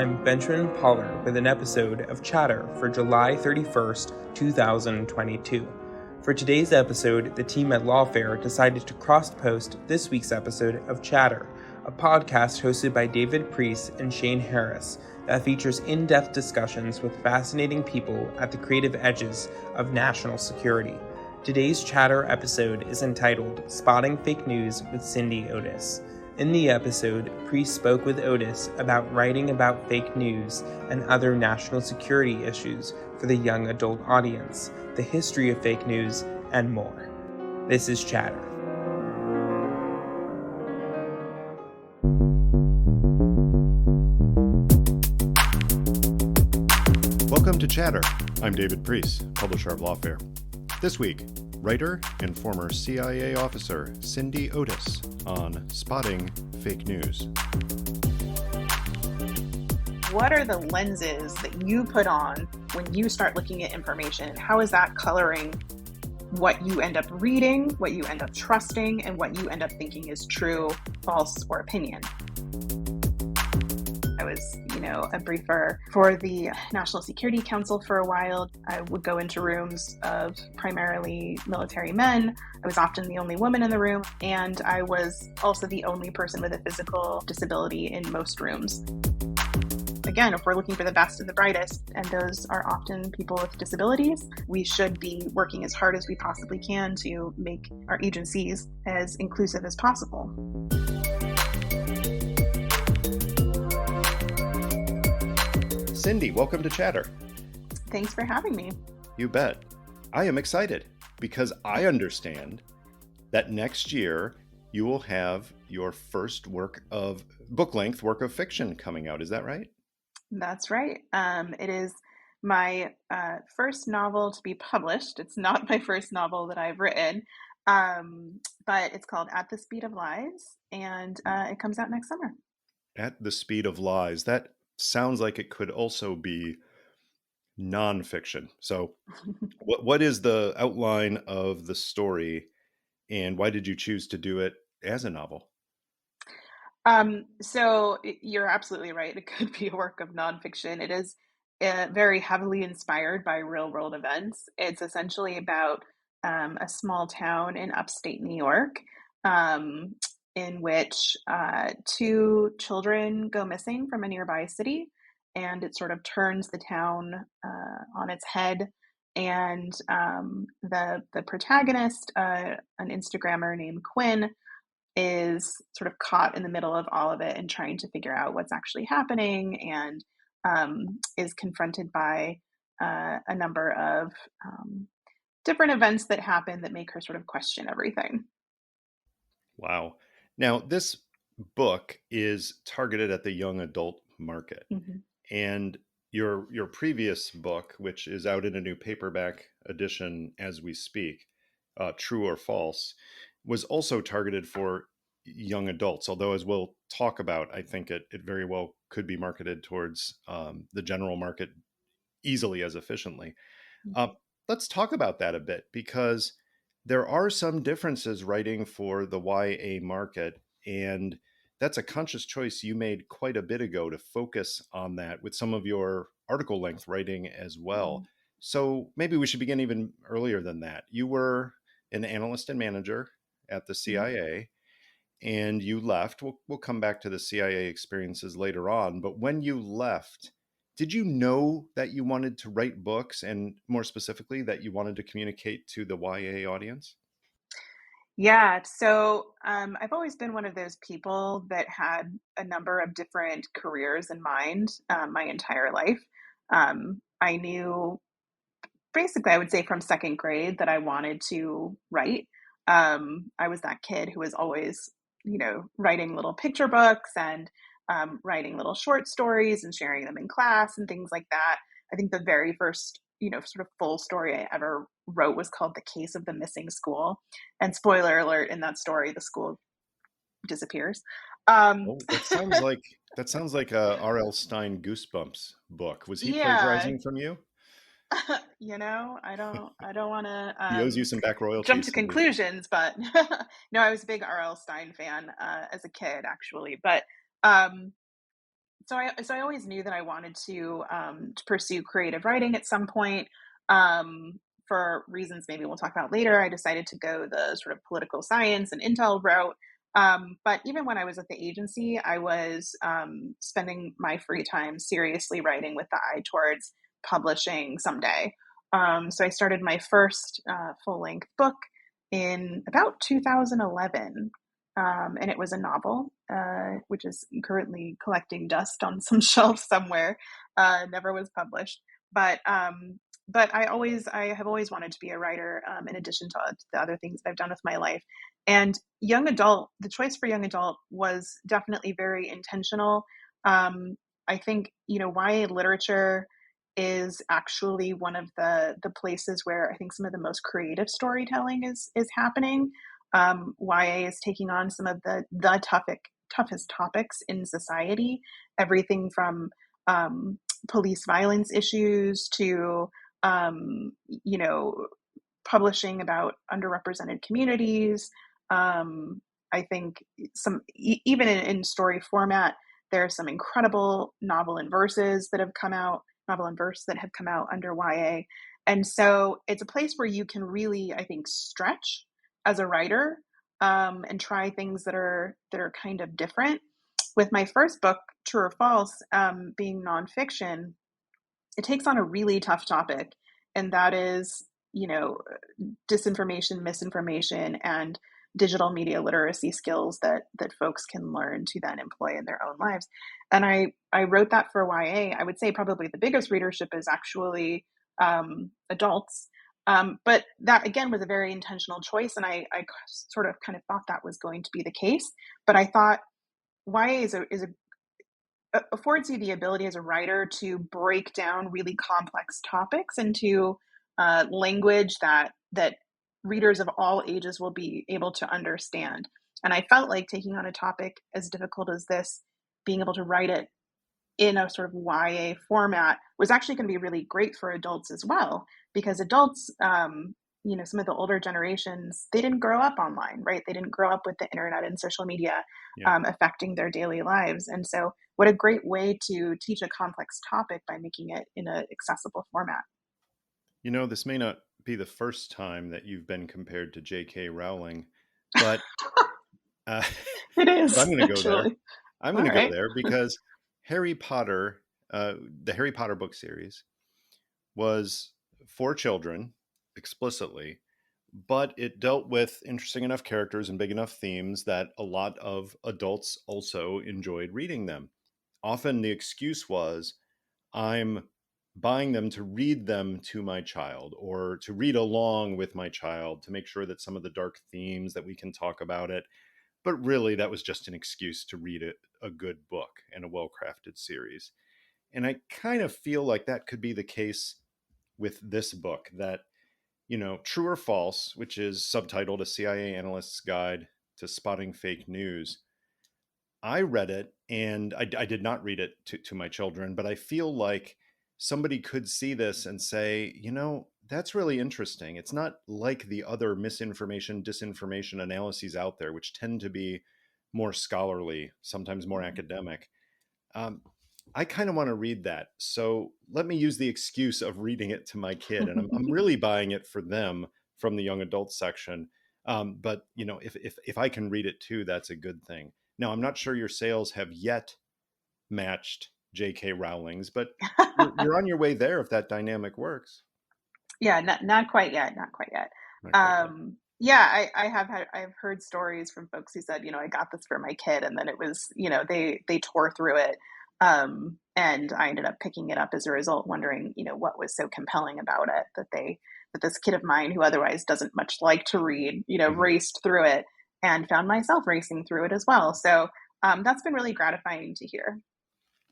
I'm Benjamin Pollard with an episode of Chatter for July 31st, 2022. For today's episode, the team at Lawfare decided to cross-post this week's episode of Chatter, a podcast hosted by David Priess and Shane Harris that features in-depth discussions with fascinating people at the creative edges of national security. Today's Chatter episode is entitled Spotting Fake News with Cindy Otis. In the episode, Priess spoke with Otis about writing about fake news and other national security issues for the young adult audience, the history of fake news, and more. This is Chatter. Welcome to Chatter. I'm David Priess, publisher of Lawfare. This week, writer and former CIA officer Cindy Otis on spotting fake news. What are the lenses that you put on when you start looking at information? How is that coloring what you end up reading, what you end up trusting, and what you end up thinking is true, false, or opinion? I was, a briefer for the National Security Council for a while. I would go into rooms of primarily military men. I was often the only woman in the room, and I was also the only person with a physical disability in most rooms. Again, if we're looking for the best and the brightest, and those are often people with disabilities, we should be working as hard as we possibly can to make our agencies as inclusive as possible. Cindy, welcome to Chatter. Thanks for having me. You bet. I am excited because I understand that next year you will have your first book-length work of fiction coming out. Is that right? That's right. It is my first novel to be published. It's not my first novel that I've written, but it's called At the Speed of Lies, and it comes out next summer. At the Speed of Lies. That sounds like it could also be nonfiction. So what is the outline of the story, and why did you choose to do it as a novel? So you're absolutely right. It could be a work of nonfiction. It is very heavily inspired by real world events. It's essentially about a small town in upstate New York in which two children go missing from a nearby city, and it sort of turns the town on its head. And the protagonist, an Instagrammer named Quinn, is sort of caught in the middle of all of it and trying to figure out what's actually happening, and is confronted by a number of different events that happen that make her sort of question everything. Wow. Now, this book is targeted at the young adult market. Mm-hmm. And your previous book, which is out in a new paperback edition as we speak, True or False, was also targeted for young adults. Although, as we'll talk about, I think it very well could be marketed towards the general market easily as efficiently. Mm-hmm. Let's talk about that a bit, because there are some differences writing for the YA market, and that's a conscious choice you made quite a bit ago to focus on that with some of your article length writing as well. Mm-hmm. So maybe we should begin even earlier than that. You were an analyst and manager at the CIA, and you left. We'll come back to the CIA experiences later on. But when you left, did you know that you wanted to write books, and more specifically, that you wanted to communicate to the YA audience? Yeah, so I've always been one of those people that had a number of different careers in mind my entire life. I knew, basically, I would say from second grade, that I wanted to write. I was that kid who was always, writing little picture books and writing little short stories and sharing them in class and things like that. I think the very first, sort of full story I ever wrote was called The Case of the Missing School. And spoiler alert, in that story, the school disappears. That sounds like a R.L. Stine Goosebumps book. Was he plagiarizing from you? I don't want to He owes you some back royalties. jump to conclusions, but no, I was a big R.L. Stine fan as a kid, actually. But So I always knew that I wanted to pursue creative writing at some point. For reasons maybe we'll talk about later, I decided to go the sort of political science and intel route. But even when I was at the agency, I was spending my free time seriously writing with the eye towards publishing someday. So I started my first full length book in about 2011. And it was a novel, which is currently collecting dust on some shelf somewhere. Never was published, but I have always wanted to be a writer. In addition to the other things that I've done with my life, and young adult, the choice for young adult was definitely very intentional. I think YA literature is actually one of the places where I think some of the most creative storytelling is happening. YA is taking on some of the toughest topics in society, everything from police violence issues to you know publishing about underrepresented communities. I think even in story format, there are some incredible novel and verses that have come out, novel and verse that have come out under YA. And so it's a place where you can really, I think, stretch as a writer, and try things that are kind of different. With my first book, True or False, being nonfiction, it takes on a really tough topic, and that is, disinformation, misinformation, and digital media literacy skills that folks can learn to then employ in their own lives. And I wrote that for YA. I would say probably the biggest readership is actually adults. But that again was a very intentional choice, and I sort of kind of thought that was going to be the case. But I thought YA is a affords you the ability as a writer to break down really complex topics into language that readers of all ages will be able to understand. And I felt like taking on a topic as difficult as this, being able to write it in a sort of YA format was actually going to be really great for adults as well, because adults, some of the older generations, they didn't grow up online, right? They didn't grow up with the internet and social media Yeah. affecting their daily lives. And so, what a great way to teach a complex topic by making it in an accessible format. This may not be the first time that you've been compared to J.K. Rowling, but uh, It but I'm is, going to go there. actually. I'm All going to go right. there because Harry Potter, the Harry Potter book series, was for children explicitly, but it dealt with interesting enough characters and big enough themes that a lot of adults also enjoyed reading them. Often the excuse was, I'm buying them to read them to my child or to read along with my child to make sure that some of the dark themes that we can talk about it. But really, that was just an excuse to read a good book and a well crafted series. And I kind of feel like that could be the case with this book, that, True or False, which is subtitled A CIA Analyst's Guide to Spotting Fake News. I read it, and I did not read it to my children, but I feel like somebody could see this and say, that's really interesting. It's not like the other misinformation, disinformation analyses out there, which tend to be more scholarly, sometimes more academic. Um, I kind of want to read that. So let me use the excuse of reading it to my kid. And I'm really buying it for them from the young adult section. But if I can read it too, that's a good thing. Now, I'm not sure your sales have yet matched J.K. Rowling's, but you're on your way there if that dynamic works. Yeah, not quite yet, not quite yet. Not quite yet. Yeah, I've heard stories from folks who said, I got this for my kid, and then it was, they tore through it, and I ended up picking it up as a result, wondering, what was so compelling about it that this kid of mine who otherwise doesn't much like to read, Mhm. raced through it, and found myself racing through it as well. So that's been really gratifying to hear.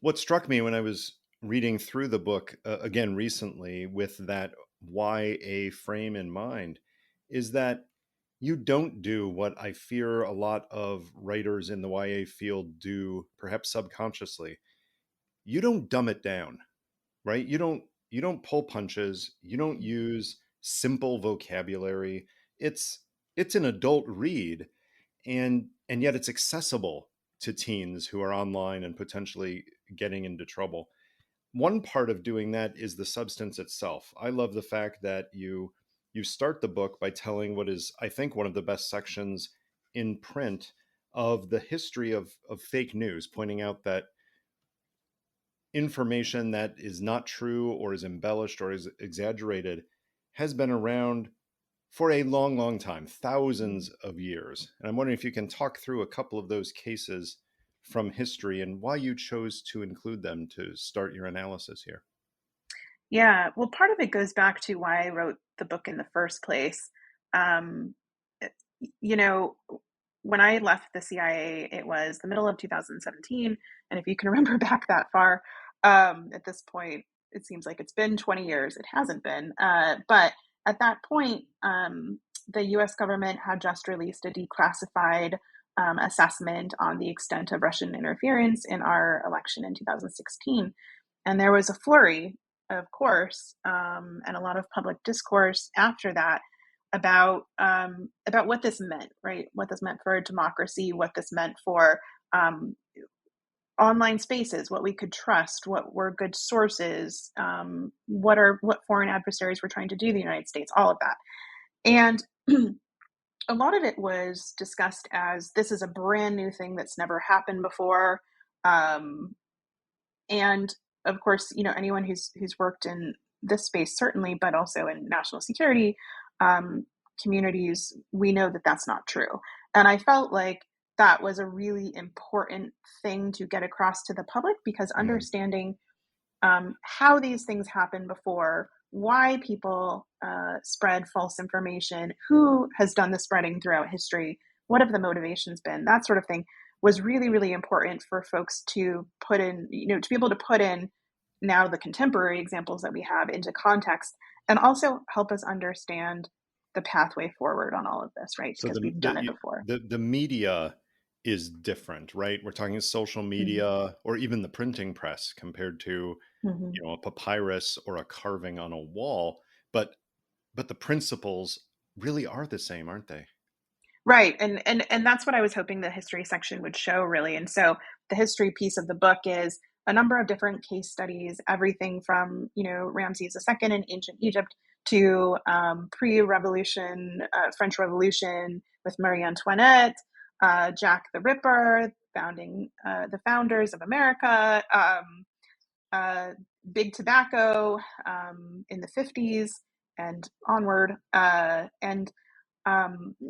What struck me when I was reading through the book again recently with that YA frame in mind is that you don't do what I fear a lot of writers in the YA field do, perhaps subconsciously. You don't dumb it down, right? You don't pull punches. You don't use simple vocabulary. It's it's an adult read, and yet it's accessible to teens who are online and potentially getting into trouble. One part of doing that is the substance itself. I love the fact that you start the book by telling what is, I think, one of the best sections in print of the history of fake news, pointing out that information that is not true or is embellished or is exaggerated has been around for a long, long time, thousands of years. And I'm wondering if you can talk through a couple of those cases from history and why you chose to include them to start your analysis here. Yeah, well, part of it goes back to why I wrote the book in the first place. Um, you know, when I left the CIA, it was the middle of 2017. And if you can remember back that far, at this point, it seems like it's been 20 years. It hasn't been. But at that point, the US government had just released a declassified assessment on the extent of Russian interference in our election in 2016. And there was a flurry, of course, and a lot of public discourse after that about what this meant, right? What this meant for democracy, what this meant for um, online spaces, what we could trust, what were good sources, what foreign adversaries were trying to do in the United States, all of that, and a lot of it was discussed as this is a brand new thing that's never happened before, um, and of course, anyone who's worked in this space certainly, but also in national security um, communities, we know that that's not true. And I felt like that was a really important thing to get across to the public because Mm. understanding how these things happened before, why people spread false information, who has done the spreading throughout history, what have the motivations been, that sort of thing was really, really important for folks to put in, to be able to put in now the contemporary examples that we have into context and also help us understand the pathway forward on all of this, right? So Because we've done it before. the media is different, right? We're talking social media or even the printing press compared to, Mm-hmm. a papyrus or a carving on a wall, but the principles really are the same, aren't they? Right. And that's what I was hoping the history section would show really. And so the history piece of the book is a number of different case studies, everything from, Ramses II in ancient Egypt to pre-revolution, French Revolution with Marie Antoinette, Jack the Ripper, the founders of America, uh, big tobacco in the 50s and onward. And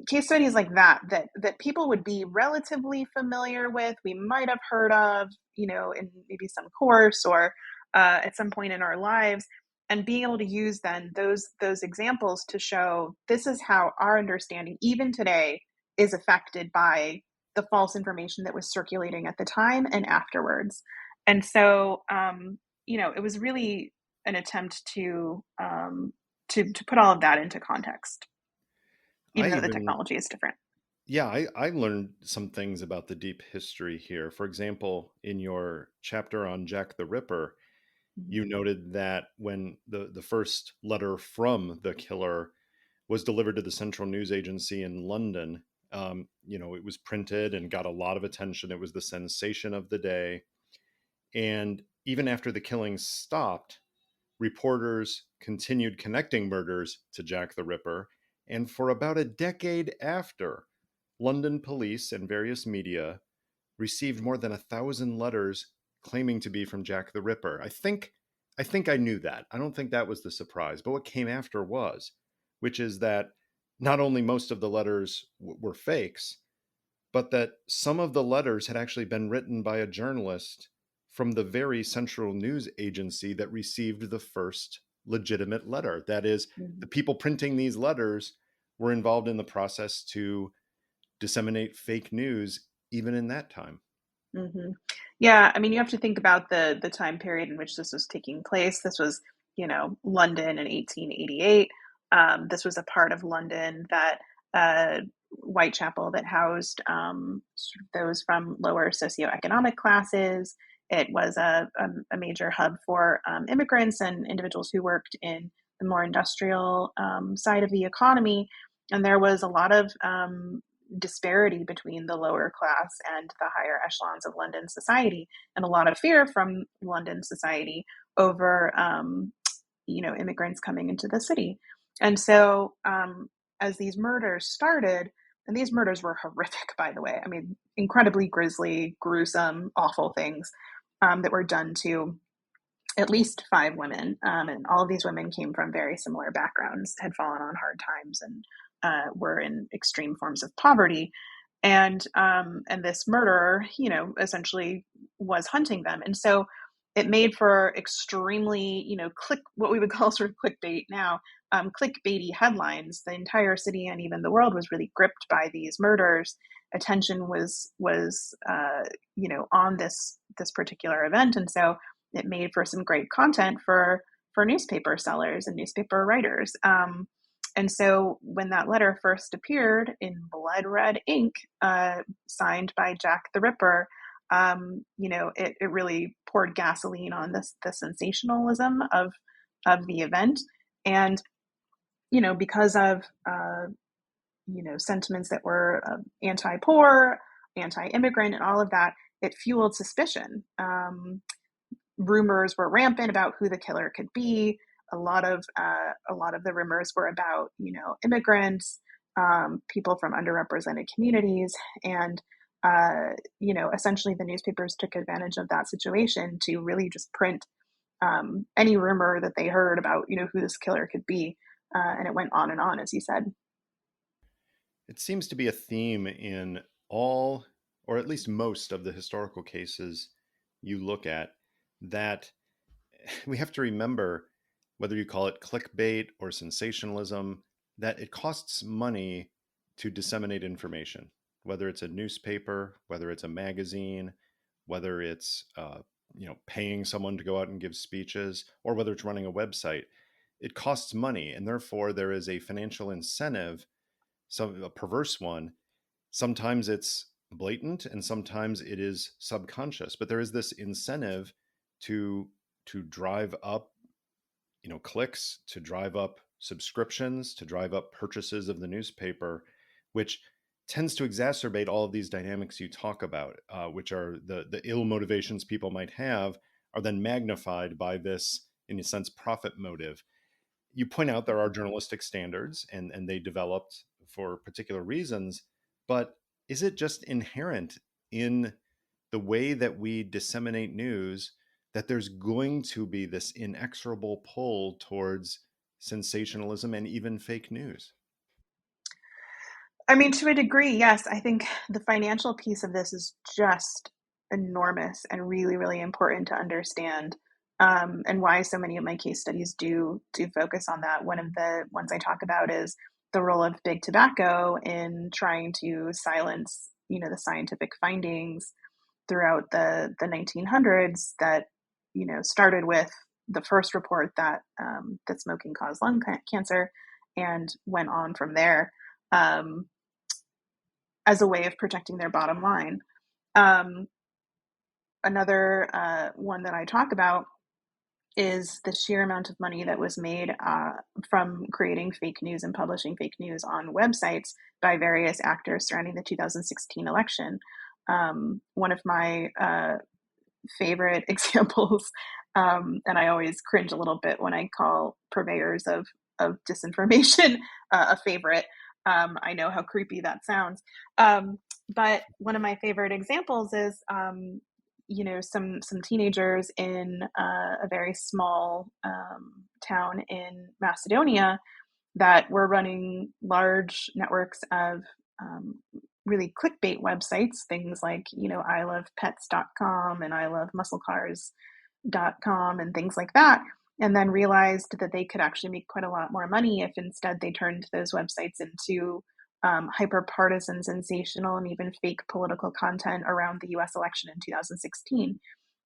case studies like that people would be relatively familiar with, we might have heard of, in maybe some course or at some point in our lives, and being able to use then those examples to show this is how our understanding even today is affected by the false information that was circulating at the time and afterwards. And so it was really an attempt to put all of that into context I even though the even technology is different. Yeah, I learned some things about the deep history here. For example, in your chapter on Jack the Ripper, Mhm. you noted that when the first letter from the killer was delivered to the Central News Agency in London, it was printed and got a lot of attention. It was the sensation of the day. And even after the killings stopped, reporters continued connecting murders to Jack the Ripper. And for about a decade after, London police and various media received more than 1,000 letters claiming to be from Jack the Ripper. I think I knew that. I don't think that was the surprise. But what came after was, which is that not only most of the letters were fakes, but that some of the letters had actually been written by a journalist from the very central news agency that received the first legitimate letter. That is, the Mhm. people printing these letters were involved in the process to disseminate fake news even in that time. Mhm. Yeah, I mean, you have to think about the time period in which this was taking place. This was, London in 1888. This was a part of London that Whitechapel that housed sort of those from lower socioeconomic classes. It was a major hub for immigrants and individuals who worked in the more industrial side of the economy. And there was a lot of disparity between the lower class and the higher echelons of London society, and a lot of fear from London society over immigrants coming into the city. And so as these murders started, and these murders were horrific, by the way, I mean, incredibly grisly, gruesome, awful things that were done to at least 5 women. And all of these women came from very similar backgrounds, had fallen on hard times, and were in extreme forms of poverty. And this murderer, essentially was hunting them. And so it made for extremely, what we would call sort of clickbait now, clickbaity headlines. The entire city and even the world was really gripped by these murders. Attention was on this particular event, and so it made for some great content for newspaper sellers and newspaper writers. And so when that letter first appeared in blood red ink, signed by Jack the Ripper, it really poured gasoline on the sensationalism of the event. And, because of, sentiments that were anti-poor, anti-immigrant, and all of that, it fueled suspicion. Rumors were rampant about who the killer could be. A lot of the rumors were about immigrants, people from underrepresented communities, and essentially the newspapers took advantage of that situation to really just print any rumor that they heard about who this killer could be, and it went on, as you said. It seems to be a theme in all, or at least most of the historical cases you look at, that we have to remember, whether you call it clickbait or sensationalism, that it costs money to disseminate information, whether it's a newspaper, whether it's a magazine, whether it's paying someone to go out and give speeches, or whether it's running a website. It costs money, and therefore there is a financial incentive, a perverse one. Sometimes it's blatant and sometimes it is subconscious, but there is this incentive to drive up clicks, to drive up subscriptions, to drive up purchases of the newspaper, which tends to exacerbate all of these dynamics you talk about, which are the ill motivations people might have are then magnified by this, in a sense, profit motive. You point out there are journalistic standards, and they developed for particular reasons, but is it just inherent in the way that we disseminate news that there's going to be this inexorable pull towards sensationalism and even fake news? I mean, to a degree, yes. I think the financial piece of this is just enormous and really, really important to understand, and why so many of my case studies do focus on that. One of the ones I talk about is the role of big tobacco in trying to silence, the scientific findings throughout the 1900s that started with the first report that that smoking caused lung cancer, and went on from there. Um, as a way of protecting their bottom line. Um, Another one that I talk about is the sheer amount of money that was made from creating fake news and publishing fake news on websites by various actors surrounding the 2016 election. One of my favorite examples, and I always cringe a little bit when I call purveyors of disinformation a favorite. I know how creepy that sounds. But one of my favorite examples is, some teenagers in a very small town in Macedonia that were running large networks of really clickbait websites, things like, ilovepets.com and ilovemusclecars.com and things like that, and then realized that they could actually make quite a lot more money if instead they turned those websites into hyper-partisan, sensational, and even fake political content around the US election in 2016.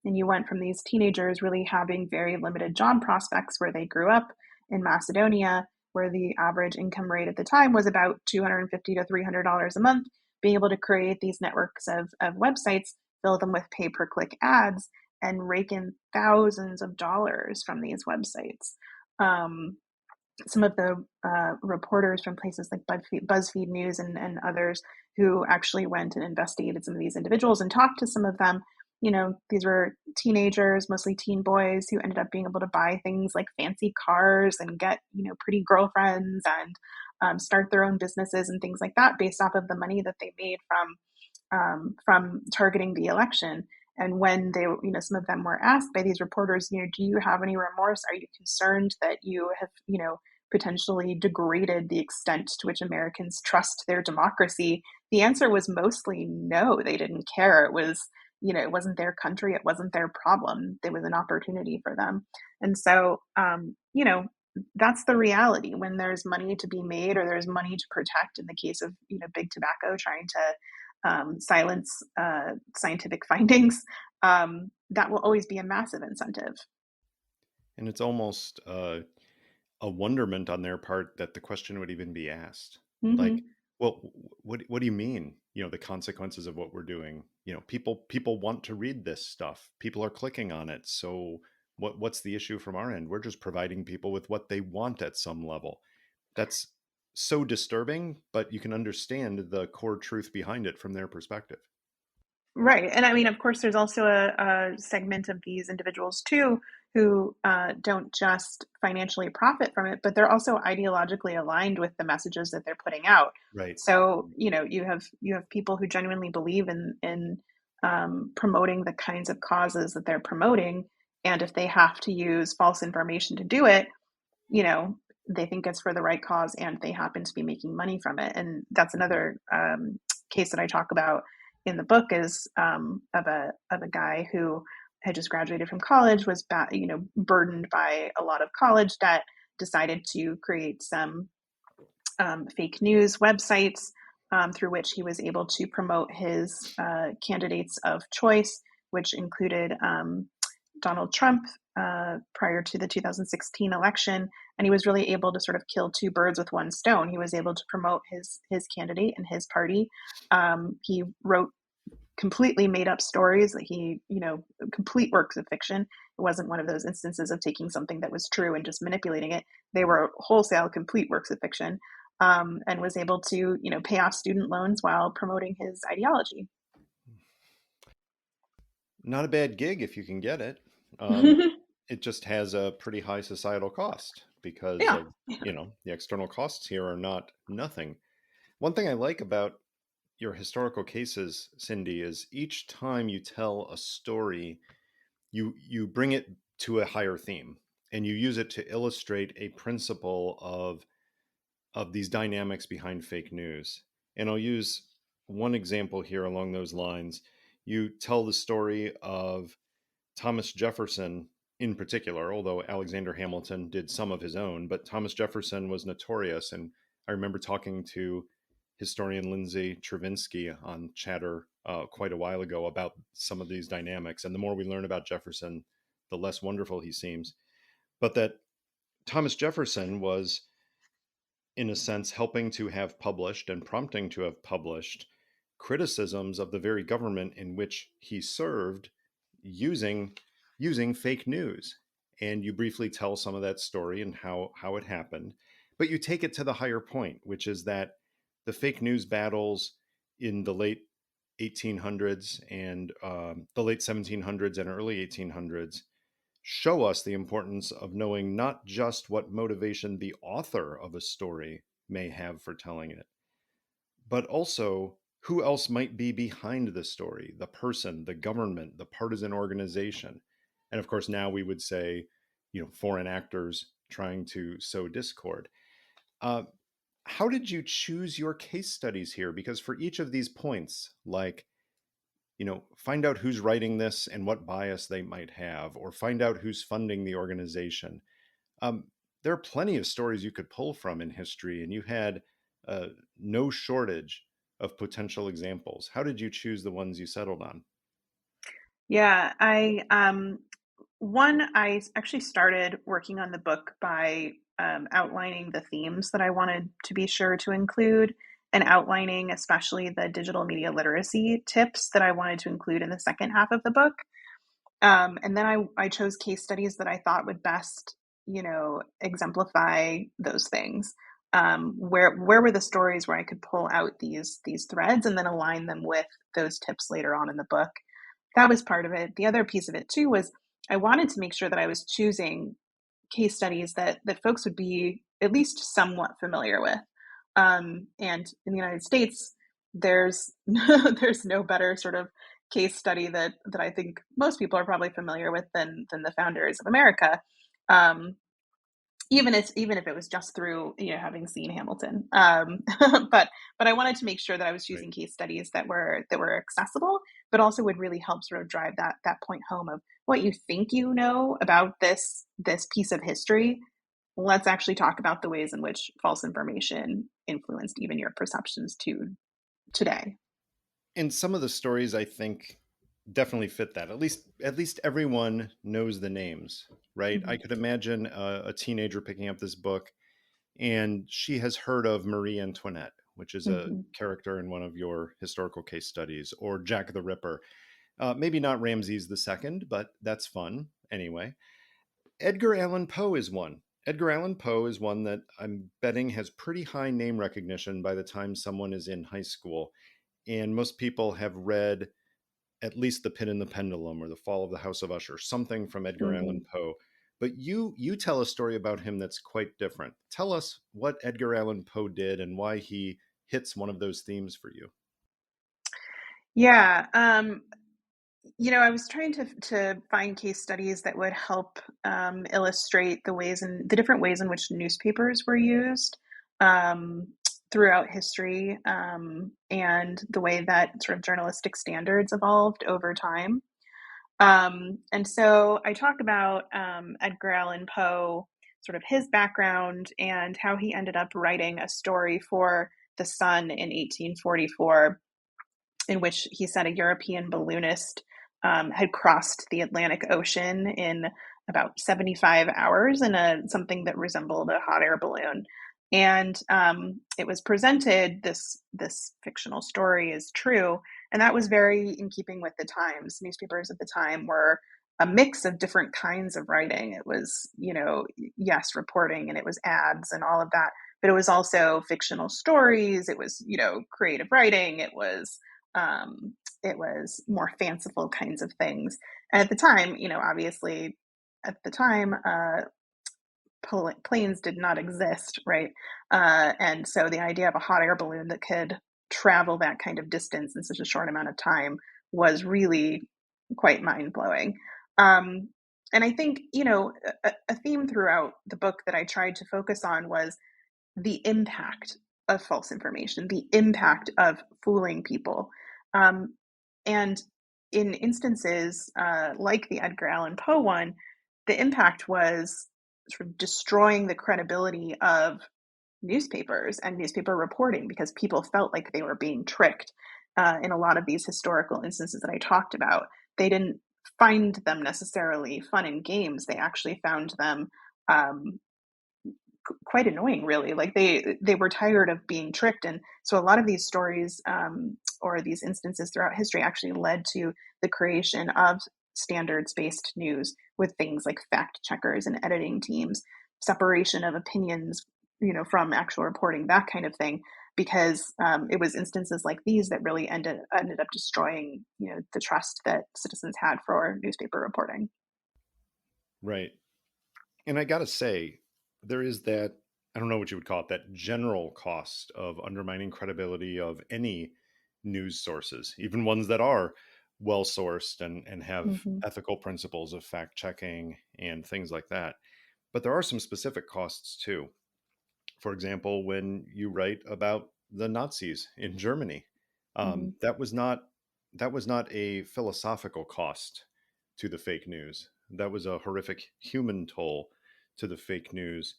And you went from these teenagers really having very limited job prospects where they grew up in Macedonia, where the average income rate at the time was about $250 to $300 a month, being able to create these networks of websites, fill them with pay-per-click ads, and rake in thousands of dollars from these websites. some of the reporters from places like BuzzFeed News and others who actually went and investigated some of these individuals and talked to some of them. These were teenagers, mostly teen boys, who ended up being able to buy things like fancy cars and get, pretty girlfriends and start their own businesses and things like that based off of the money that they made from targeting the election. And when they, some of them were asked by these reporters, do you have any remorse? Are you concerned that you have, potentially degraded the extent to which Americans trust their democracy? The answer was mostly no. They didn't care. It was, it wasn't their country. It wasn't their problem. There was an opportunity for them. And so, that's the reality when there's money to be made or there's money to protect. In the case of, big tobacco trying to silence scientific findings, that will always be a massive incentive. And it's almost a wonderment on their part that the question would even be asked. Mm-hmm. Like, well, what do you mean? The consequences of what we're doing. People want to read this stuff. People are clicking on it. So what's the issue from our end? We're just providing people with what they want at some level. That's so disturbing, but you can understand the core truth behind it from their perspective. Right. And I mean, of course, there's also a segment of these individuals too who don't just financially profit from it, but they're also ideologically aligned with the messages that they're putting out. Right. So, you have people who genuinely believe in promoting the kinds of causes that they're promoting, and if they have to use false information to do it, they think it's for the right cause, and they happen to be making money from it. And that's another case that I talk about in the book is of a guy who had just graduated from college, was burdened by a lot of college debt, decided to create some fake news websites through which he was able to promote his candidates of choice, which included Donald Trump prior to the 2016 election. And he was really able to sort of kill two birds with one stone. He was able to promote his candidate and his party. He wrote completely made up stories that he, complete works of fiction. It wasn't one of those instances of taking something that was true and just manipulating it. They were wholesale, complete works of fiction, and was able to, pay off student loans while promoting his ideology. Not a bad gig if you can get it. It just has a pretty high societal cost because Yeah. of, the external costs here are not nothing. One thing I like about your historical cases, Cindy, is each time you tell a story, you bring it to a higher theme and you use it to illustrate a principle of these dynamics behind fake news. And I'll use one example here along those lines. You tell the story of Thomas Jefferson in particular, although Alexander Hamilton did some of his own, but Thomas Jefferson was notorious. And I remember talking to historian Lindsay Travinsky on Chatter quite a while ago about some of these dynamics. And the more we learn about Jefferson, the less wonderful he seems. But that Thomas Jefferson was, in a sense, helping to have published and prompting to have published criticisms of the very government in which he served using fake news. And you briefly tell some of that story and how it happened, but you take it to the higher point, which is that the fake news battles in the late 1800s and the late 1700s and early 1800s show us the importance of knowing not just what motivation the author of a story may have for telling it, but also who else might be behind the story, the person, the government, the partisan organization. And of course, now we would say, foreign actors trying to sow discord. How did you choose your case studies here? Because for each of these points, like, find out who's writing this and what bias they might have, or find out who's funding the organization. There are plenty of stories you could pull from in history, and you had no shortage of potential examples. How did you choose the ones you settled on? Yeah, I actually started working on the book by outlining the themes that I wanted to be sure to include, and outlining especially the digital media literacy tips that I wanted to include in the second half of the book. And then I chose case studies that I thought would best exemplify those things. Where were the stories where I could pull out these threads and then align them with those tips later on in the book? That was part of it. The other piece of it too was I wanted to make sure that I was choosing case studies that folks would be at least somewhat familiar with. And in the United States, there's there's no better sort of case study that I think most people are probably familiar with than the founders of America. Um, even if it was just through having seen Hamilton. But I wanted to make sure that I was Right. choosing case studies that were accessible, but also would really help sort of drive that point home of what you think you know about this piece of history. Let's actually talk about the ways in which false information influenced even your perceptions to today. And some of the stories I think definitely fit that. At least everyone knows the names, right? I Hmm. could imagine a teenager picking up this book and she has heard of Marie Antoinette, which is a Hmm. character in one of your historical case studies, or Jack the Ripper. Maybe not Ramses II, but that's fun anyway. Edgar Allan Poe is one. Edgar Allan Poe is one that I'm betting has pretty high name recognition by the time someone is in high school. And most people have read at least The Pit and the Pendulum or The Fall of the House of Usher, something from Edgar Hmm. Allan Poe. But you tell a story about him that's quite different. Tell us what Edgar Allan Poe did and why he hits one of those themes for you. Yeah. I was trying to find case studies that would help illustrate the different ways in which newspapers were used um, throughout history, and the way that sort of journalistic standards evolved over time. And so I talk about Edgar Allan Poe, sort of his background and how he ended up writing a story for The Sun in 1844 in which he said a European balloonist had crossed the Atlantic Ocean in about 75 hours in something that resembled a hot air balloon. And it was presented, this fictional story is true, and that was very in keeping with the times. Newspapers at the time were a mix of different kinds of writing. It was, yes, reporting, and it was ads and all of that, but it was also fictional stories. It was, creative writing. Um, it was more fanciful kinds of things. And at the time, obviously, at the time, planes did not exist, right? And so the idea of a hot air balloon that could travel that kind of distance in such a short amount of time was really quite mind blowing. Um, and I think, a theme throughout the book that I tried to focus on was the impact of false information, the impact of fooling people. Um, and in instances like the Edgar Allan Poe one, the impact was sort of destroying the credibility of newspapers and newspaper reporting because people felt like they were being tricked. In a lot of these historical instances that I talked about, they didn't find them necessarily fun and games. They actually found them um, quite annoying, really. Like they were tired of being tricked, and so a lot of these stories or these instances throughout history actually led to the creation of standards based news with things like fact checkers and editing teams, separation of opinions, from actual reporting, that kind of thing. Because it was instances like these that really ended up destroying, the trust that citizens had for newspaper reporting. Right. And I got to say, there is that, I don't know what you would call it, that general cost of undermining credibility of any news sources, even ones that are well sourced and have Hmm. ethical principles of fact checking and things like that. But there are some specific costs too. For example, when you write about the Nazis in Germany, Hmm. that was not a philosophical cost to the fake news. That was a horrific human toll to the fake news.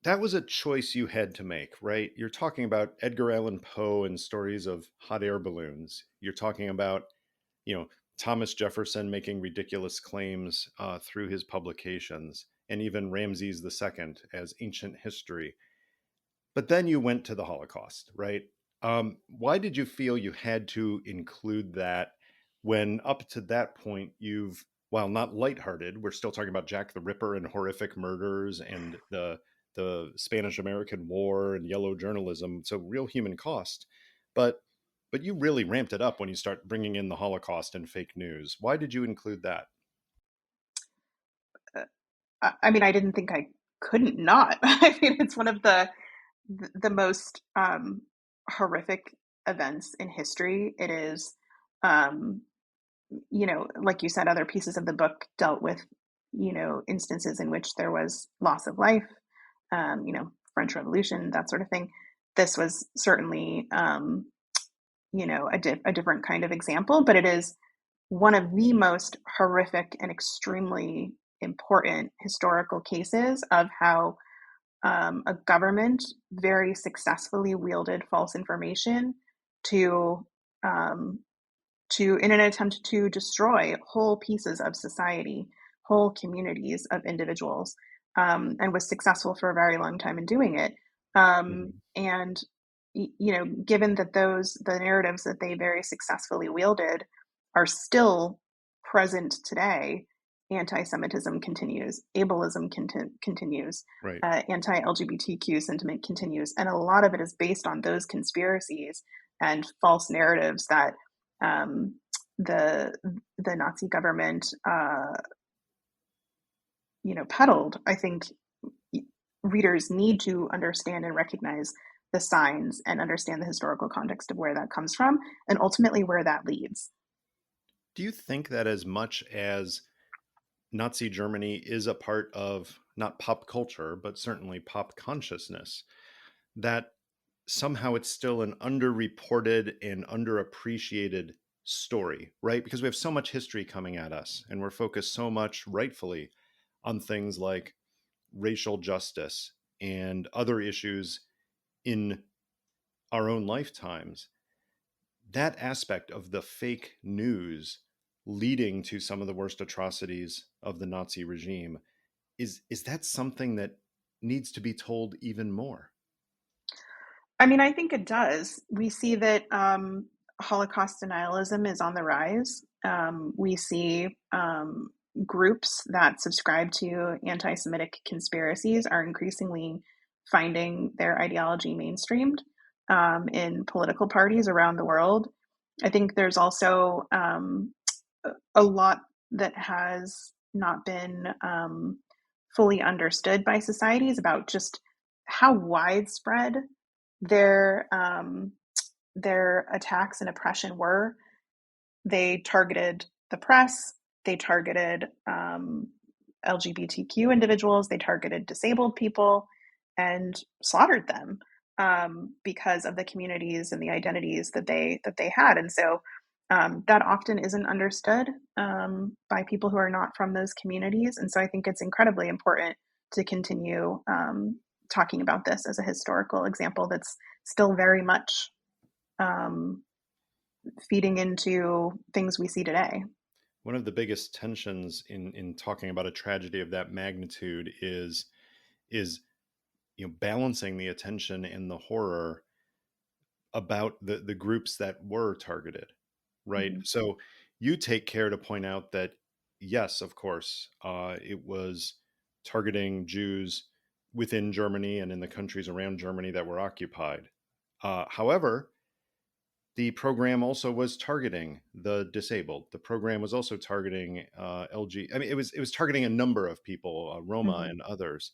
That was a choice you had to make, right? You're talking about Edgar Allan Poe and stories of hot air balloons. You're talking about, you know, Thomas Jefferson making ridiculous claims through his publications, and even Ramses II as ancient history. But then you went to the Holocaust, right? Why did you feel you had to include that when up to that point while not lighthearted, we're still talking about Jack the Ripper and horrific murders and the Spanish American War and yellow journalism. So real human cost. But you really ramped it up when you start bringing in the Holocaust and fake news. Why did you include that? I mean, I didn't think I couldn't not. I mean, it's one of the most horrific events in history. It is, um, like you said, other pieces of the book dealt with, instances in which there was loss of life, French Revolution, that sort of thing. This was certainly, a different kind of example, but it is one of the most horrific and extremely important historical cases of how a government very successfully wielded false information to um, in an attempt to destroy whole pieces of society, whole communities of individuals, and was successful for a very long time in doing it. Mhm. And given that the narratives that they very successfully wielded are still present today, anti-Semitism continues, ableism continues, Right. anti-LGBTQ sentiment continues, and a lot of it is based on those conspiracies and false narratives that um, the Nazi government, peddled. I think readers need to understand and recognize the signs and understand the historical context of where that comes from, and ultimately where that leads. Do you think that as much as Nazi Germany is a part of not pop culture, but certainly pop consciousness, that somehow it's still an underreported and underappreciated story, right? Because we have so much history coming at us and we're focused so much, rightfully, on things like racial justice and other issues in our own lifetimes. That aspect of the fake news leading to some of the worst atrocities of the Nazi regime, is that something that needs to be told even more? I mean, I think it does. We see that Holocaust denialism is on the rise. We see groups that subscribe to anti Semitic conspiracies are increasingly finding their ideology mainstreamed in political parties around the world. I think there's also a lot that has not been fully understood by societies about just how widespread their um, their attacks and oppression were. They targeted the press. They targeted LGBTQ individuals. They targeted disabled people and slaughtered them because of the communities and the identities that they had. And so that often isn't understood by people who are not from those communities. And so I think it's incredibly important to continue talking about this as a historical example that's still very much um, feeding into things we see today. One of the biggest tensions in talking about a tragedy of that magnitude is balancing the attention and the horror about the groups that were targeted, right? Mm-hmm. So you take care to point out that yes, of course, it was targeting Jews within Germany and in the countries around Germany that were occupied. However, the program also was targeting the disabled. The program was also targeting LG. I mean, it was targeting a number of people, Roma Mm-hmm. and others.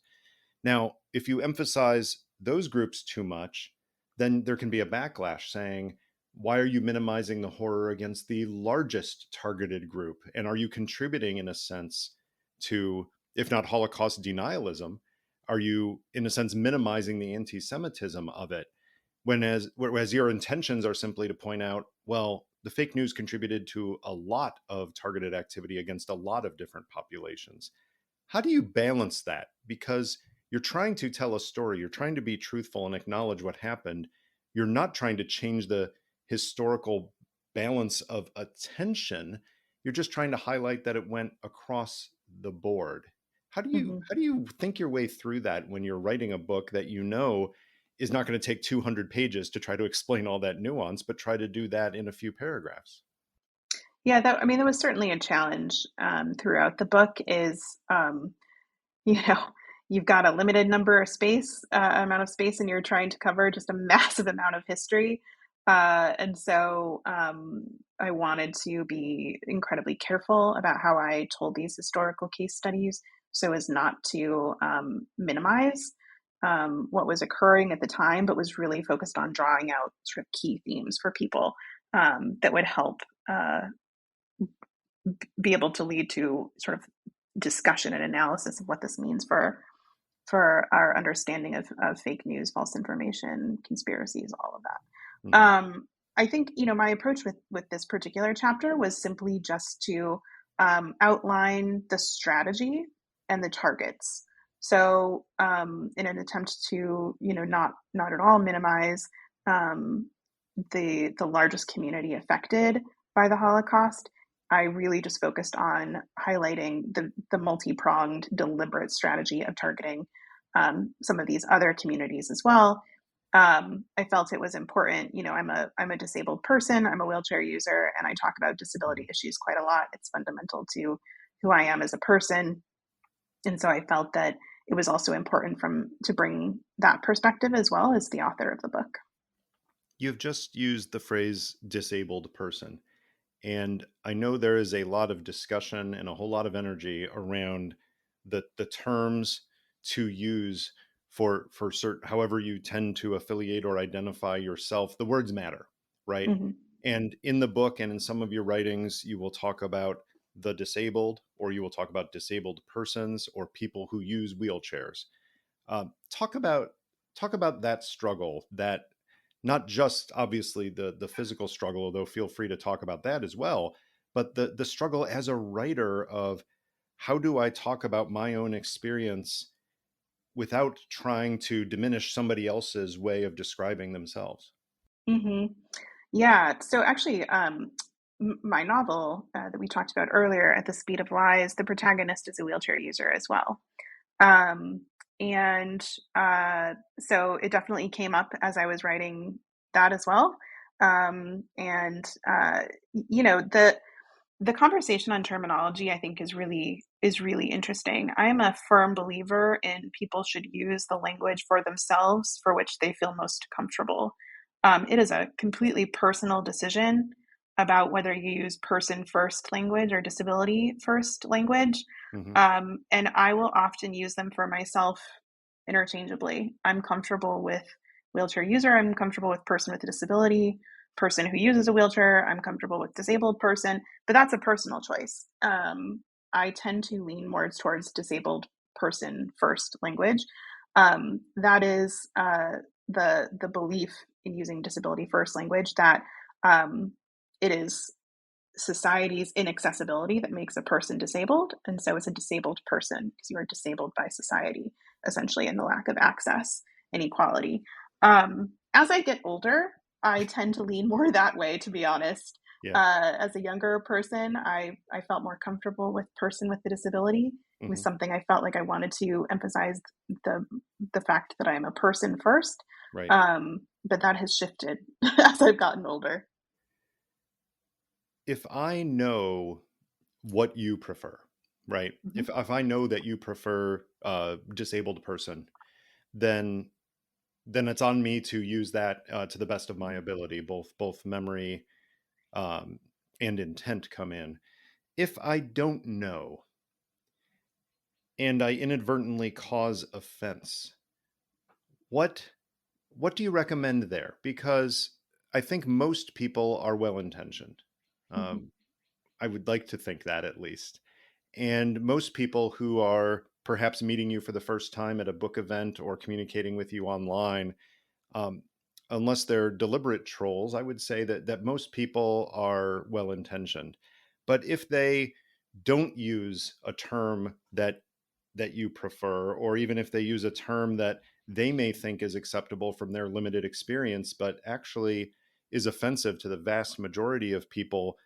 Now, if you emphasize those groups too much, then there can be a backlash saying, why are you minimizing the horror against the largest targeted group? And are you contributing, in a sense, to, if not Holocaust denialism, are you, in a sense, minimizing the anti Semitism of it? Whereas your intentions are simply to point out, well, the fake news contributed to a lot of targeted activity against a lot of different populations. How do you balance that? Because you're trying to tell a story, you're trying to be truthful and acknowledge what happened. You're not trying to change the historical balance of attention. You're just trying to highlight that it went across the board. How do you Mm-hmm. how do you think your way through that when you're writing a book that you know is not going to take 200 pages to try to explain all that nuance, but try to do that in a few paragraphs? Yeah, that was certainly a challenge throughout the book. Is you know, you've got a limited number of amount of space, and you're trying to cover just a massive amount of history. And so I wanted to be incredibly careful about how I told these historical case studies so as not to minimize what was occurring at the time, but was really focused on drawing out sort of key themes for people that would help be able to lead to sort of discussion and analysis of what this means for our understanding of fake news, false information, conspiracies, all of that. Mhm. I think my approach with this particular chapter was simply just to outline the strategy and the targets. So, in an attempt to not at all minimize um, the largest community affected by the Holocaust, I really just focused on highlighting the multi-pronged, deliberate strategy of targeting some of these other communities as well. I felt it was important. I'm a disabled person. I'm a wheelchair user, and I talk about disability issues quite a lot. It's fundamental to who I am as a person, and so I felt that it was also important to bring that perspective as well as the author of the book. You've just used the phrase disabled person. And I know there is a lot of discussion and a whole lot of energy around the terms to use for certain, however you tend to affiliate or identify yourself. The words matter, right? Mm-hmm. And in the book and in some of your writings, you will talk about the disabled, or you will talk about disabled persons or people who use wheelchairs. Talk about that struggle, that not just obviously the physical struggle, although feel free to talk about that as well, but the struggle as a writer of how do I talk about my own experience without trying to diminish somebody else's way of describing themselves. Mm-hmm. Yeah. So actually, my novel that we talked about earlier, At the Speed of Lies, the protagonist is a wheelchair user as well. Um, and so it definitely came up as I was writing that as well. And the conversation on terminology, I think, is really interesting. I am a firm believer in people should use the language for themselves for which they feel most comfortable. It is a completely personal decision about whether you use person first language or disability first language. Hmm. And I will often use them for myself interchangeably. I'm comfortable with wheelchair user. I'm comfortable with person with a disability, person who uses a wheelchair. I'm comfortable with disabled person, but that's a personal choice. I tend to lean more towards disabled person first language. That is the belief in using disability first language that it is society's inaccessibility that makes a person disabled. And so it's a disabled person because you are disabled by society, essentially, in the lack of access and equality. As I get older, I tend to lean more that way, to be honest. Yeah. As a younger person, I felt more comfortable with person with a disability. It was Hmm. something I felt like I wanted to emphasize the the fact that I am a person first. Right. But that has shifted as I've gotten older. If I know what you prefer, right? Mhm. If I know that you prefer a disabled person, then it's on me to use that to the best of my ability. Both memory um, and intent come in. If I don't know and I inadvertently cause offense, what do you recommend there? Because I think most people are well intentioned. Mhm. Um, I would like to think that, at least. And most people who are perhaps meeting you for the first time at a book event or communicating with you online, um, unless they're deliberate trolls, I would say that most people are well intentioned. But if they don't use a term that you prefer, or even if they use a term that they may think is acceptable from their limited experience, but actually is offensive to the vast majority of people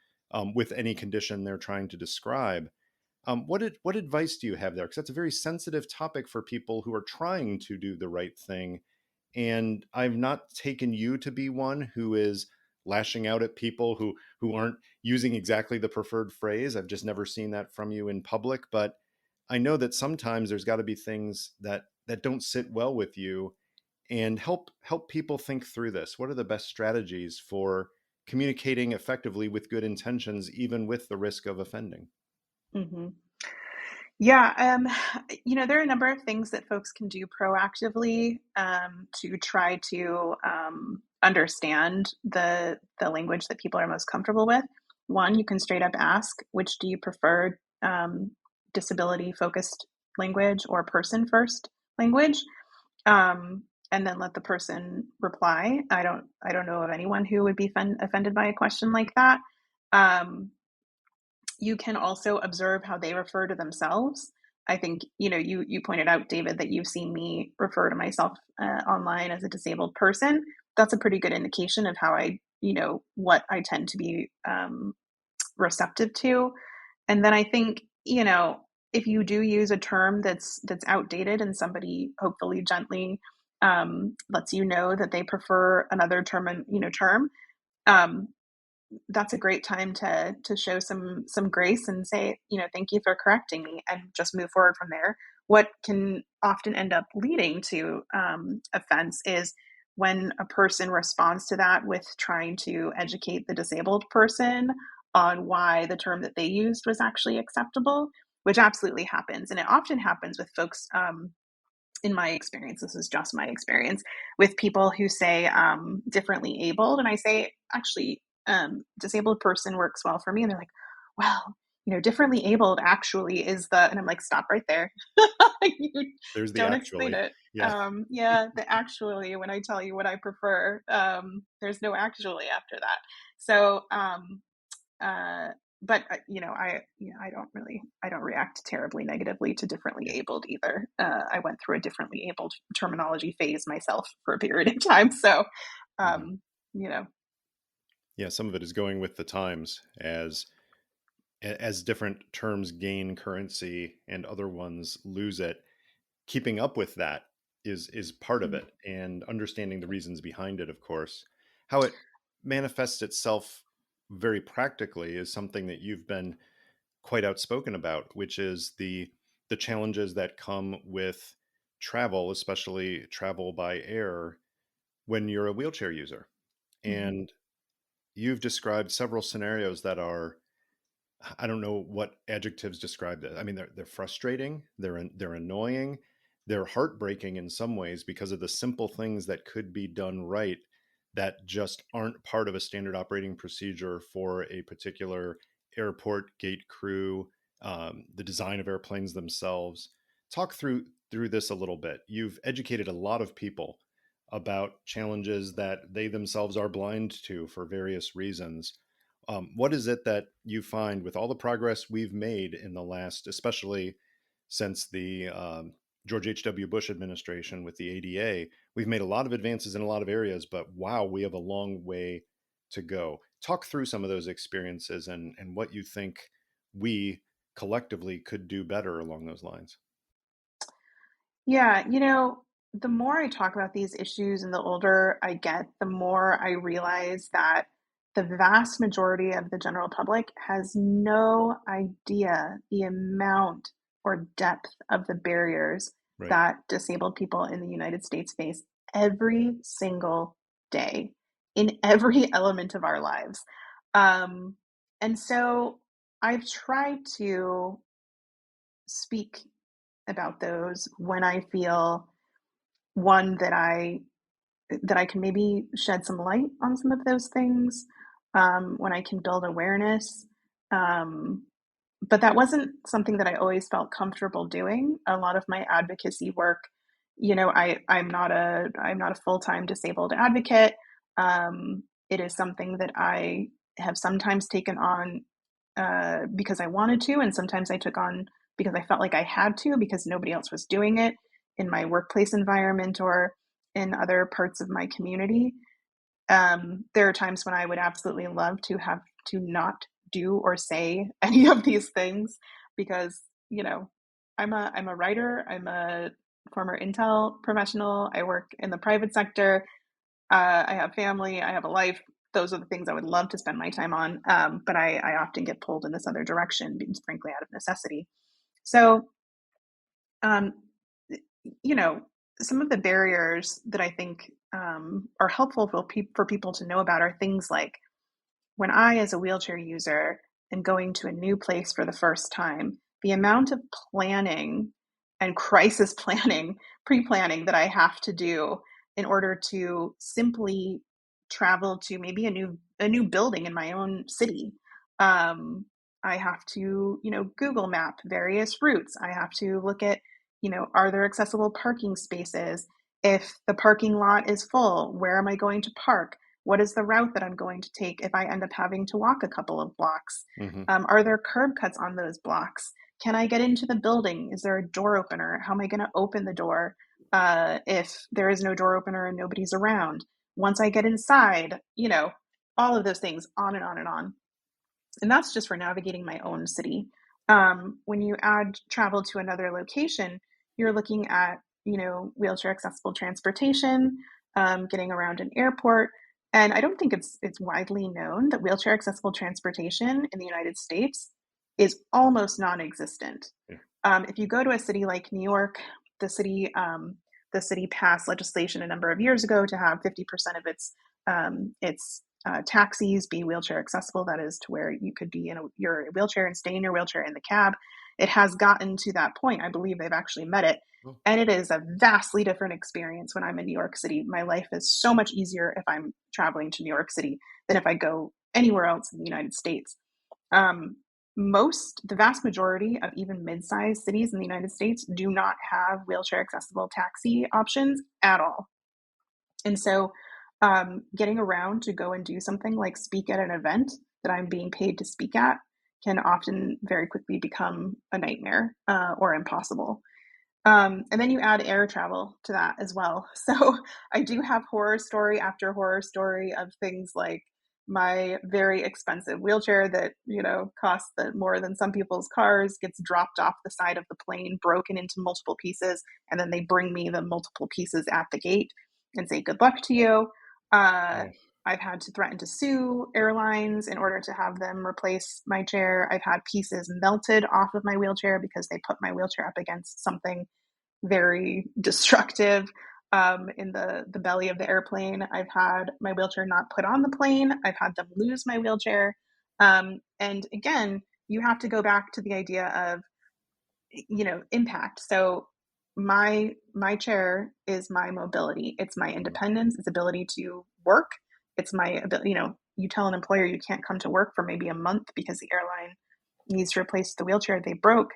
with any condition they're trying to describe, what advice do you have there? Because that's a very sensitive topic for people who are trying to do the right thing. And I've not taken you to be one who is lashing out at people who aren't using exactly the preferred phrase. I've just never seen that from you in public, but I know that sometimes there's got to be things that don't sit well with you, and help people think through this. What are the best strategies for communicating effectively with good intentions, even with the risk of offending? Hmm. Yeah, there are a number of things that folks can do proactively to try to understand the language that people are most comfortable with. One, you can straight up ask, which do you prefer, disability focused language or person first language? And then let the person reply. I don't know of anyone who would be offended by a question like that. Um, you can also observe how they refer to themselves. I think, you pointed out, David, that you've seen me refer to myself online as a disabled person. That's a pretty good indication of how what I tend to be receptive to. And then I think, if you do use a term that's outdated and somebody hopefully gently lets you know that they prefer another term, um, that's a great time to show some grace and say, thank you for correcting me, and just move forward from there. What can often end up leading to offense is when a person responds to that with trying to educate the disabled person on why the term that they used was actually acceptable, which absolutely happens. And it often happens with folks, in my experience, this is just my experience, with people who say differently abled. And I say, actually, disabled person works well for me. And they're like, well, differently abled actually is and I'm like, stop right there. You There's the don't explain actually. it. Yeah. Yeah, the actually, when I tell you what I prefer, there's no actually after that. So, uh, but I don't react terribly negatively to differently Yeah. abled either. I went through a differently abled terminology phase myself for a period of time, so Mhm. um, you know. Yeah, some of it is going with the times as different terms gain currency and other ones lose it. Keeping up with that is part of Mm, it, and understanding the reasons behind it, of course. How it manifests itself very practically is something that you've been quite outspoken about, which is the challenges that come with travel, especially travel by air when you're a wheelchair user. mhm, And you've described several scenarios that are, I don't know what adjectives describe it. I mean, they're frustrating, they're annoying, they're heartbreaking in some ways because of the simple things that could be done right that just aren't part of a standard operating procedure for a particular airport gate crew, the design of airplanes themselves. Talk through this a little bit. You've educated a lot of people about challenges that they themselves are blind to for various reasons. What is it that you find with all the progress we've made in the last, especially since the George H.W. Bush administration with the ADA? We've made a lot of advances in a lot of areas, but wow, we have a long way to go. Talk through some of those experiences and what you think we collectively could do better along those lines. yeah. The more I talk about these issues and the older I get, the more I realize that the vast majority of the general public has no idea the amount or depth of the barriers Right. that disabled people in the United States face every single day in every element of our lives. Um, and so I've tried to speak about those when I feel, one, that I can maybe shed some light on some of those things, when I can build awareness. Um, but that wasn't something that I always felt comfortable doing. A lot of my advocacy work, I'm not a full-time disabled advocate. It is something that I have sometimes taken on because I wanted to, and sometimes I took on because I felt like I had to because nobody else was doing it in my workplace environment or in other parts of my community. There are times when I would absolutely love to have to not do or say any of these things because, I'm a writer, I'm a former Intel professional, I work in the private sector, I have family, I have a life. those are the things I would love to spend my time on. But I often get pulled in this other direction, frankly, out of necessity. So, um, you know, some of the barriers that I think are helpful for people to know about are things like when I, as a wheelchair user, am going to a new place for the first time, the amount of planning and crisis planning, pre planning that I have to do in order to simply travel to maybe a new building in my own city. I have to, Google map various routes. I have to look at, are there accessible parking spaces? If the parking lot is full, where am I going to park? What is the route that I'm going to take if I end up having to walk a couple of blocks? Mm-hmm. Are there curb cuts on those blocks? Can I get into the building? Is there a door opener? How am I going to open the door if there is no door opener and nobody's around? Once I get inside, all of those things, on and on and on. And that's just for navigating my own city. When you add travel to another location, you're looking at, wheelchair accessible transportation, getting around an airport. And I don't think it's widely known that wheelchair accessible transportation in the United States is almost non-existent. Yeah. If you go to a city like New York, the city passed legislation a number of years ago to have 50% of its taxis be wheelchair accessible. That is to where you could be in your wheelchair and stay in your wheelchair in the cab. It has gotten to that point. I believe they've actually met it. Oh. And it is a vastly different experience when I'm in New York City. My life is so much easier if I'm traveling to New York City than if I go anywhere else in the United States. The vast majority of even mid-sized cities in the United States do not have wheelchair accessible taxi options at all. And so getting around to go and do something like speak at an event that I'm being paid to speak at can often very quickly become a nightmare or impossible. And then you add air travel to that as well. So I do have horror story after horror story of things like my very expensive wheelchair that, costs more than some people's cars gets dropped off the side of the plane, broken into multiple pieces, and then they bring me the multiple pieces at the gate and say, good luck to you. I've had to threaten to sue airlines in order to have them replace my chair. I've had pieces melted off of my wheelchair because they put my wheelchair up against something very destructive in the belly of the airplane. I've had my wheelchair not put on the plane. I've had them lose my wheelchair. And again, you have to go back to the idea of, impact. So my chair is my mobility. It's my independence. It's ability to work. It's my ability. You tell an employer you can't come to work for maybe a month because the airline needs to replace the wheelchair they broke.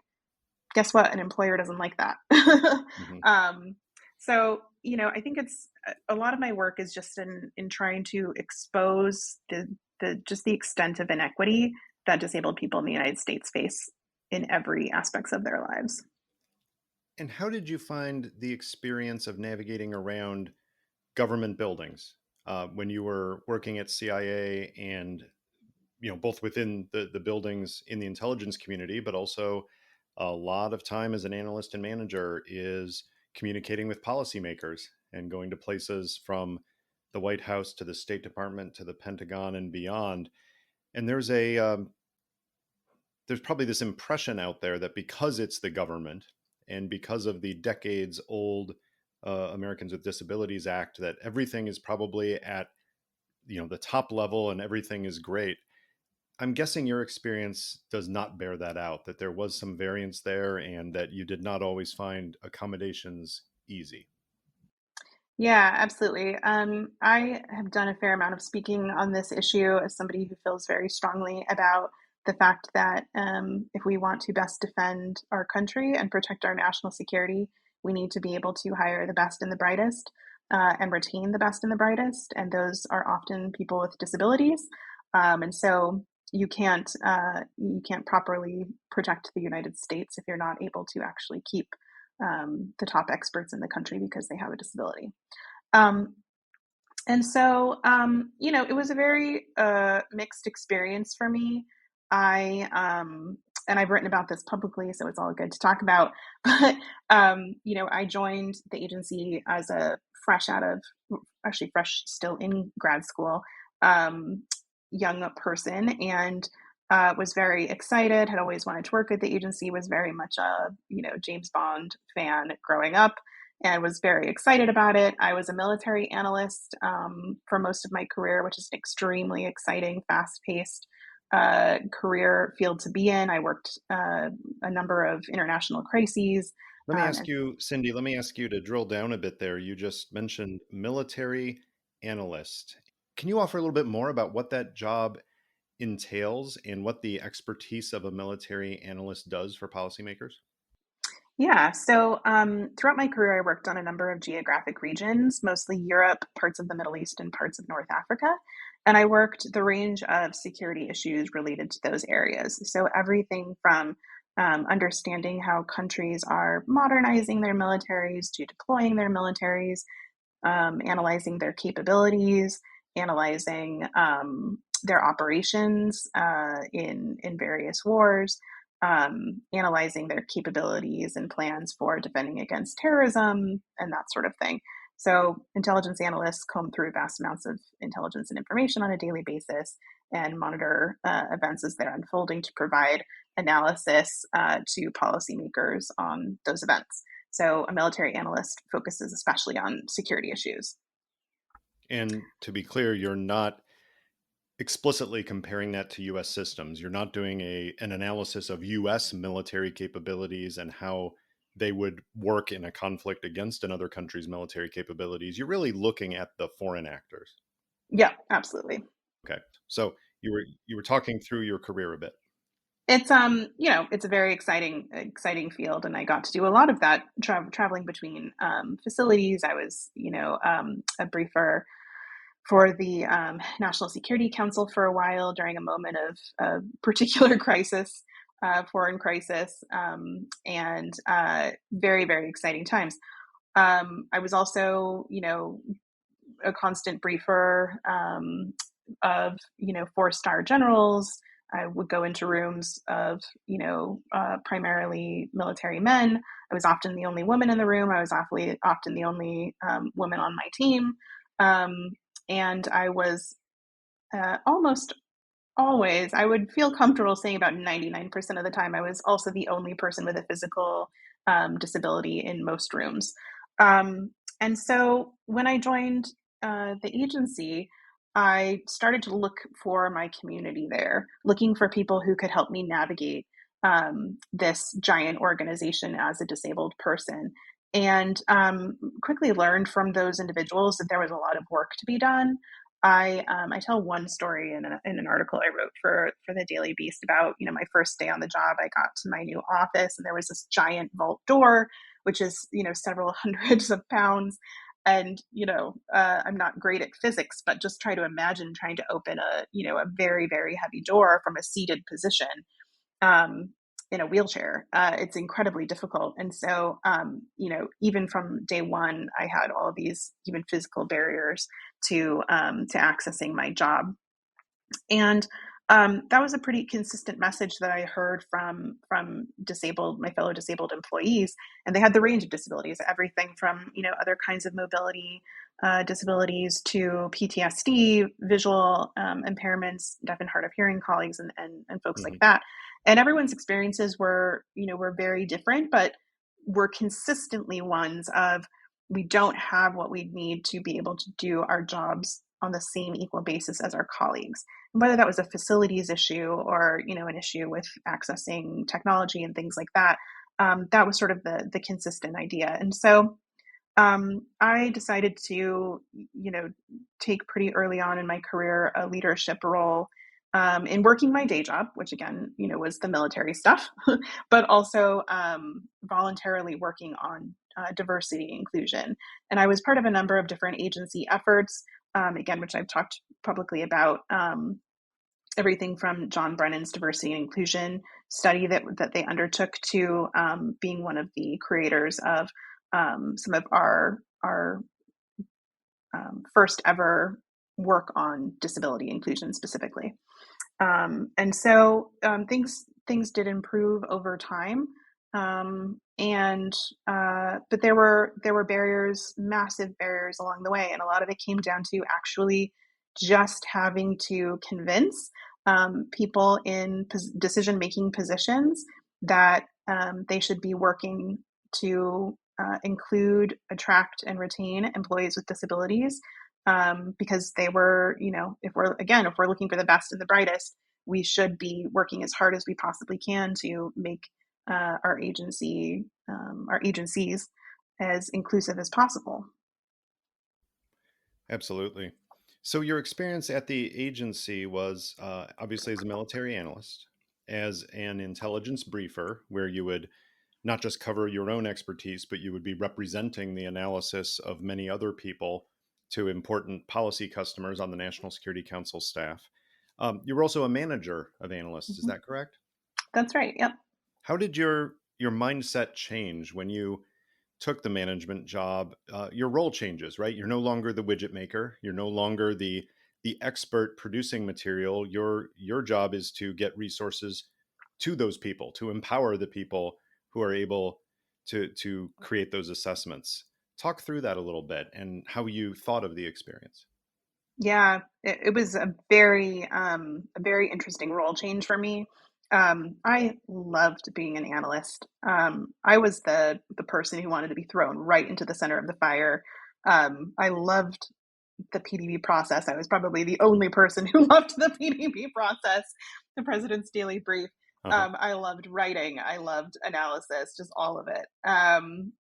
Guess what? An employer doesn't like that. Mm-hmm. So, I think it's a lot of my work is just in trying to expose the extent of inequity that disabled people in the United States face in every aspects of their lives. And how did you find the experience of navigating around government buildings when you were working at CIA and both within the buildings in the intelligence community, but also a lot of time as an analyst and manager is communicating with policymakers and going to places from the White House to the State Department to the Pentagon and beyond. And there's probably this impression out there that because it's the government and because of the decades old Americans with Disabilities Act, that everything is probably at the top level and everything is great. I'm guessing your experience does not bear that out, that there was some variance there and that you did not always find accommodations easy. Yeah, absolutely. I have done a fair amount of speaking on this issue as somebody who feels very strongly about the fact that if we want to best defend our country and protect our national security, we need to be able to hire the best and the brightest and retain the best and the brightest. And those are often people with disabilities. And so you can't properly protect the United States if you're not able to actually keep the top experts in the country because they have a disability. Um, and so, it was a very mixed experience for me. And I've written about this publicly, so it's all good to talk about. But, I joined the agency as fresh still in grad school. young person, and was very excited, had always wanted to work at the agency, was very much a, James Bond fan growing up, and was very excited about it. I was a military analyst for most of my career, which is an extremely exciting, fast-paced career field to be in. I worked a number of international crises. Let me ask And you, Cindy, let me ask you to drill down a bit there. You just mentioned military analyst. Can you offer a little bit more about what that job entails and what the expertise of a military analyst does for policymakers? Yeah, so throughout my career, I worked on a number of geographic regions, mostly Europe, parts of the Middle East, and parts of North Africa. And I worked the range of security issues related to those areas. So everything from understanding how countries are modernizing their militaries to deploying their militaries, analyzing their capabilities, analyzing their operations in various wars, analyzing their capabilities and plans for defending against terrorism and that sort of thing. So, intelligence analysts comb through vast amounts of intelligence and information on a daily basis and monitor events as they're unfolding to provide analysis to policymakers on those events. So, a military analyst focuses especially on security issues. And to be clear, you're not explicitly comparing that to US systems. You're not doing an analysis of US military capabilities and how they would work in a conflict against another country's military capabilities. You're really looking at the foreign actors. Yeah, absolutely. Okay. So you were talking through your career a bit. It's it's a very exciting field, and I got to do a lot of that traveling between facilities. I was, a briefer for the National Security Council for a while during a moment of a particular crisis, foreign crisis, and very, very exciting times. I was also, a constant briefer of, four-star generals. I would go into rooms of, primarily military men. I was often the only woman in the room. I was often the only woman on my team. Um, and I was almost always, I would feel comfortable saying about 99% of the time, I was also the only person with a physical disability in most rooms. And so when I joined the agency, I started to look for my community there, looking for people who could help me navigate this giant organization as a disabled person. And quickly learned from those individuals that there was a lot of work to be done. I tell one story in an article I wrote for the Daily Beast about, my first day on the job. I got to my new office and there was this giant vault door, which is, several hundreds of pounds. And, I'm not great at physics, but just try to imagine trying to open a very, very heavy door from a seated position um, in a wheelchair. It's incredibly difficult. And so, even from day one, I had all of these even physical barriers to accessing my job. And that was a pretty consistent message that I heard from my fellow disabled employees, and they had the range of disabilities, everything from other kinds of mobility disabilities to PTSD, visual impairments, deaf and hard of hearing colleagues, and folks like Mhm. that. And everyone's experiences were very different, but were consistently ones of we don't have what we need to be able to do our jobs on the same equal basis as our colleagues, whether that was a facilities issue or an issue with accessing technology and things like that. That was sort of the consistent idea. And so I decided to take pretty early on in my career a leadership role in working my day job, which again was the military stuff, but also voluntarily working on diversity and inclusion. And I was part of a number of different agency efforts, again, which I've talked publicly about. Everything from John Brennan's diversity and inclusion study that they undertook to being one of the creators of some of our first ever work on disability inclusion specifically. And so things did improve over time, and but there were barriers, massive barriers along the way, and a lot of it came down to actually just having to convince people in decision-making positions that they should be working to include, attract, and retain employees with disabilities, because they were, if we're looking for the best and the brightest, we should be working as hard as we possibly can to make our agencies as inclusive as possible. Absolutely. So your experience at the agency was obviously as a military analyst, as an intelligence briefer, where you would not just cover your own expertise, but you would be representing the analysis of many other people to important policy customers on the National Security Council staff. You were also a manager of analysts. Is Mhm. that correct? That's right. Yep. How did your mindset change when you took the management job? Your role changes, right? You're no longer the widget maker. You're no longer the expert producing material. Your job is to get resources to those people, to empower the people who are able to create those assessments. Talk through that a little bit and how you thought of the experience. Yeah, it was a very interesting role change for me. I loved being an analyst. I was the person who wanted to be thrown right into the center of the fire. I loved the PDB process. I was probably the only person who loved the PDB process, the President's Daily Brief. Uh-huh. I loved writing. I loved analysis, just all of it.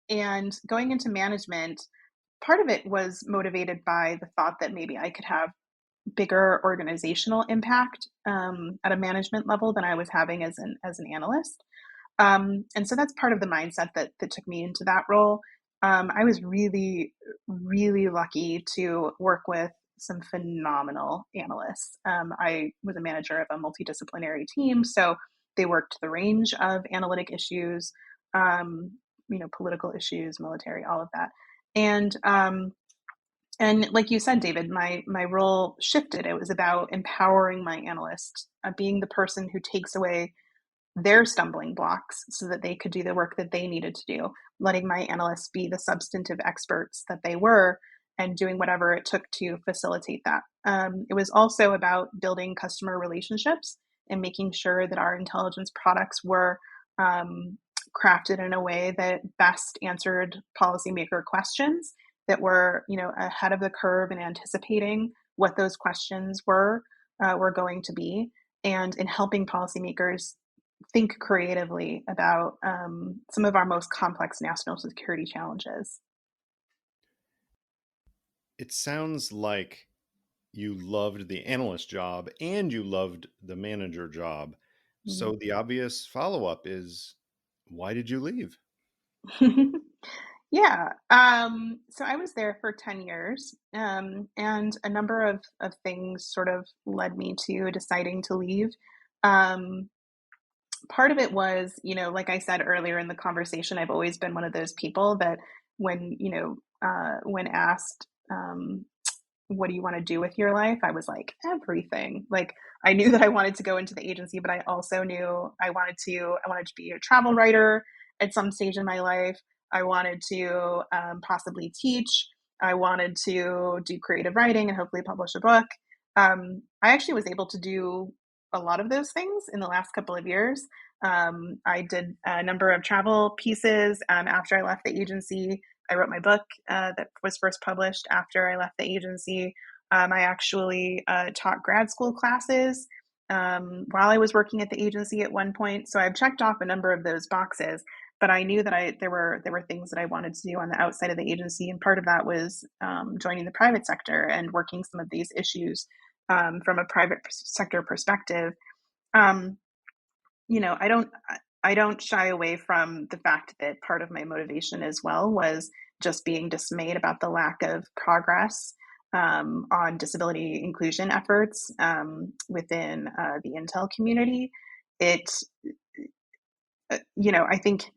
And going into management, part of it was motivated by the thought that maybe I could have bigger organizational impact at a management level than I was having as an analyst. And so that's part of the mindset that took me into that role. I was really, really lucky to work with some phenomenal analysts. I was a manager of a multidisciplinary team, so they worked the range of analytic issues, political issues, military, all of that. And like you said, David, my role shifted. It was about empowering my analyst, being the person who takes away their stumbling blocks so that they could do the work that they needed to do, letting my analysts be the substantive experts that they were and doing whatever it took to facilitate that. It was also about building customer relationships and making sure that our intelligence products were crafted in a way that best answered policymaker questions, that were, ahead of the curve and anticipating what those questions were going to be, and in helping policymakers think creatively about some of our most complex national security challenges. It sounds like you loved the analyst job and you loved the manager job. Mhm. So the obvious follow-up is, why did you leave? Yeah. So I was there for 10 years, and a number of things sort of led me to deciding to leave. Um, Part of it was, like I said earlier in the conversation, I've always been one of those people that when asked, what do you want to do with your life? I was like, everything. Like, I knew that I wanted to go into the agency, but I also knew I wanted to be a travel writer at some stage in my life. I wanted to possibly teach. I wanted to do creative writing and hopefully publish a book. I actually was able to do a lot of those things in the last couple of years. I did a number of travel pieces after I left the agency. I wrote my book that was first published after I left the agency. I actually taught grad school classes while I was working at the agency at one point. So I've checked off a number of those boxes, but I knew that there were things that I wanted to do on the outside of the agency, and part of that was joining the private sector and working some of these issues from a private sector perspective. Um, I don't shy away from the fact that part of my motivation as well was just being dismayed about the lack of progress on disability inclusion efforts within the Intel community. It, I think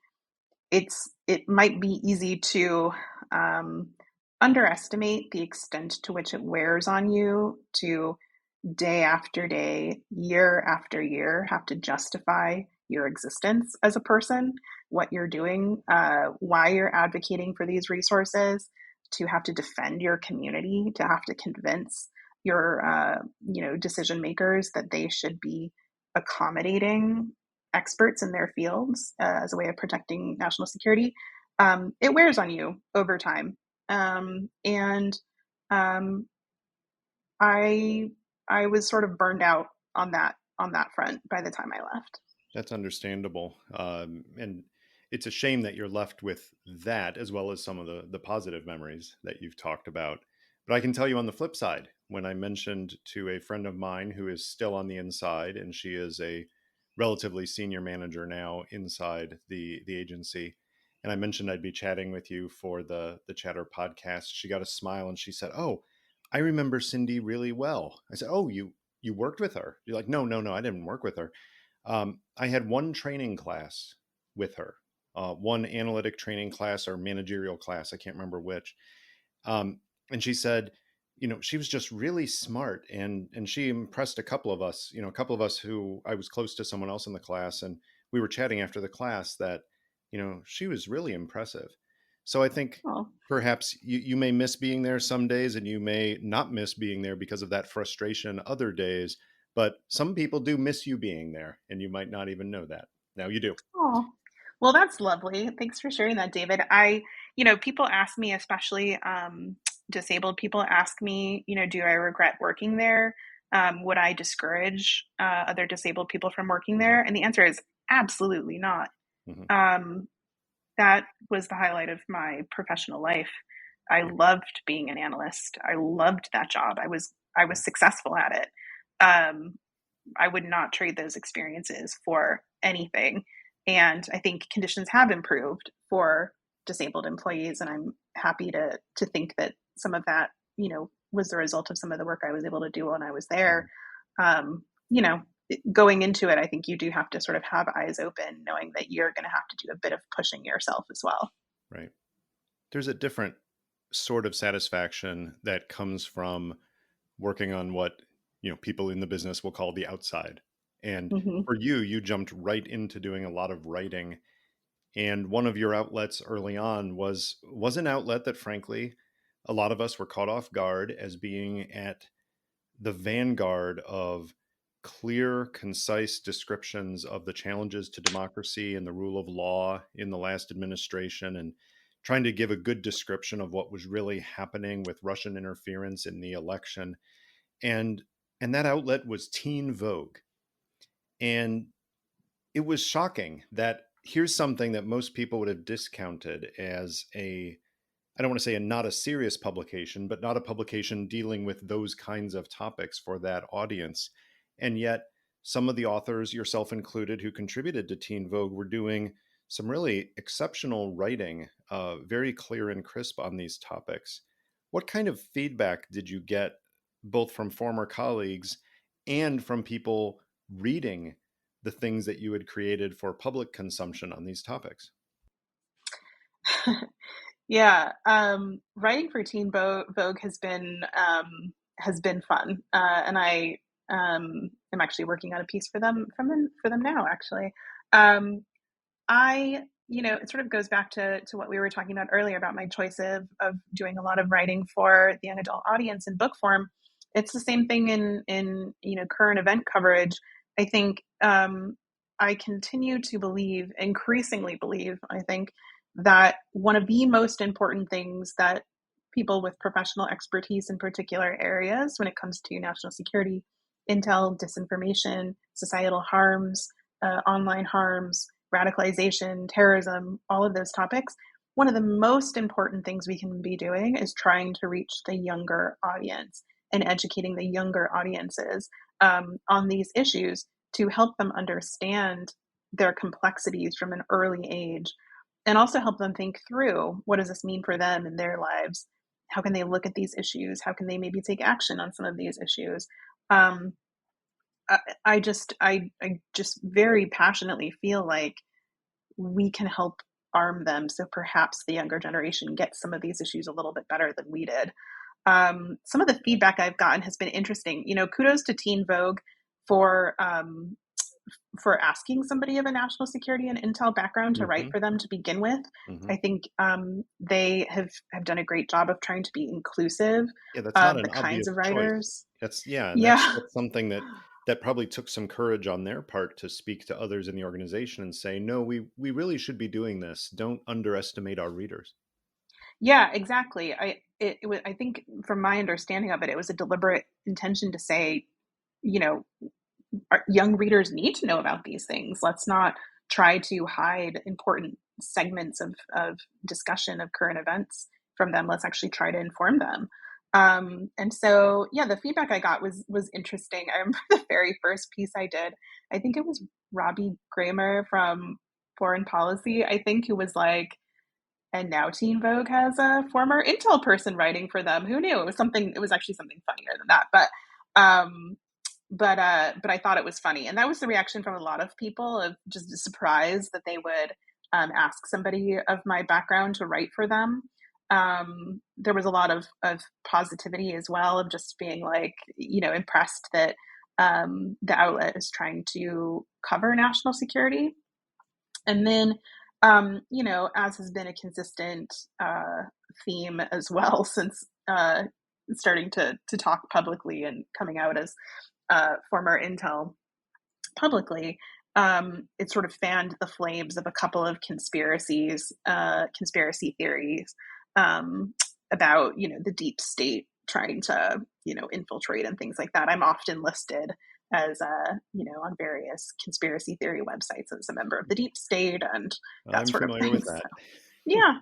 it might be easy to um, underestimate the extent to which it wears on you to day after day, year after year, have to justify your existence as a person, what you're doing, why you're advocating for these resources, to have to defend your community, to have to convince decision makers that they should be accommodating experts in their fields as a way of protecting national security, it wears on you over time. And I I was sort of burned out on that front by the time I left. That's understandable. And it's a shame that you're left with that as well as some of the positive memories that you've talked about. But I can tell you on the flip side, when I mentioned to a friend of mine who is still on the inside, and she is a relatively senior manager now inside the agency, and I mentioned I'd be chatting with you for the Chatter podcast, she got a smile and she said, "Oh, I remember Cindy really well." I said, "Oh, you worked with her?" You're like, "No, no, no, I didn't work with her." I had one training class with her, one analytic training class or managerial class. I can't remember which. And she said, she was just really smart, and she impressed a couple of us. A couple of us who I was close to someone else in the class, and we were chatting after the class that, she was really impressive. So I think Oh, perhaps you may miss being there some days, and you may not miss being there because of that frustration other days. But some people do miss you being there, and you might not even know that. Now you do. oh. Well, that's lovely. Thanks for sharing that, David. People ask me, especially disabled people ask me, do I regret working there? Would I discourage other disabled people from working there? And the answer is absolutely not. Hmm. Um, that was the highlight of my professional life. I Yeah. loved being an analyst. I loved that job. I was successful at it. Um, I would not trade those experiences for anything. And I think conditions have improved for disabled employees, and I'm happy to think that some of that, was the result of some of the work I was able to do when I was there. Mhm. Um, you know, Going into it, I think you do have to sort of have eyes open, knowing that you're going to have to do a bit of pushing yourself as well. Right. There's a different sort of satisfaction that comes from working on what people in the business will call the outside. And Mm-hmm. for you, you jumped right into doing a lot of writing. And one of your outlets early on was an outlet that, frankly, a lot of us were caught off guard as being at the vanguard of clear, concise descriptions of the challenges to democracy and the rule of law in the last administration, and trying to give a good description of what was really happening with Russian interference in the election. And that outlet was Teen Vogue. And it was shocking that here's something that most people would have discounted as I don't want to say not a serious publication, but not a publication dealing with those kinds of topics for that audience. And yet, some of the authors, yourself included, who contributed to Teen Vogue, were doing some really exceptional writing, very clear and crisp on these topics. What kind of feedback did you get, both from former colleagues and from people reading the things that you had created for public consumption on these topics? Yeah, writing for Vogue has been fun, and I am actually working on a piece for them now. Actually, I it sort of goes back to what we were talking about earlier about my choice of doing a lot of writing for the young adult audience in book form. It's the same thing in current event coverage. I think I continue to increasingly believe, I think, that one of the most important things that people with professional expertise in particular areas when it comes to national security, intel, disinformation, societal harms, online harms, radicalization, terrorism, all of those topics, one of the most important things we can be doing is trying to reach the younger audience and educating the younger audiences on these issues to help them understand their complexities from an early age and also help them think through what does this mean for them in their lives? How can they look at these issues? How can they maybe take action on some of these issues? Um, I just very passionately feel like we can help arm them so perhaps the younger generation gets some of these issues a little bit better than we did. Some of the feedback I've gotten has been interesting. Kudos to Teen Vogue for for asking somebody of a national security and intel background to write Hmm. for them to begin with. Hmm. I think they have done a great job of trying to be inclusive Yeah, that's not of an the kinds obvious of choice. writers. And Yeah. that's something that probably took some courage on their part to speak to others in the organization and say, no, we really should be doing this. Don't underestimate our readers. Yeah, exactly. I think from my understanding of it, it was a deliberate intention to say, you know, our young readers need to know about these things. Let's not try to hide important segments of discussion of current events from them. Let's actually try to inform them. And so, yeah, the feedback I got was interesting. I remember the very first piece I did. I think it was Robbie Kramer from Foreign Policy. I think who was like, and now Teen Vogue has a former Intel person writing for them. Who knew? It was something. It was actually something funnier than that. Um, but I thought it was funny, and that was the reaction from a lot of people of just surprise that they would ask somebody of my background to write for them. There was a lot of positivity as well, of just being like, impressed that the outlet is trying to cover national security. And then, as has been a consistent theme as well since starting to talk publicly and coming out as former Intel publicly, it sort of fanned the flames of a couple of conspiracy theories about, the deep state trying to, infiltrate and things like that. I'm often listed as on various conspiracy theory websites as a member of the deep state and that I'm sort of familiar thing. with that. So yeah,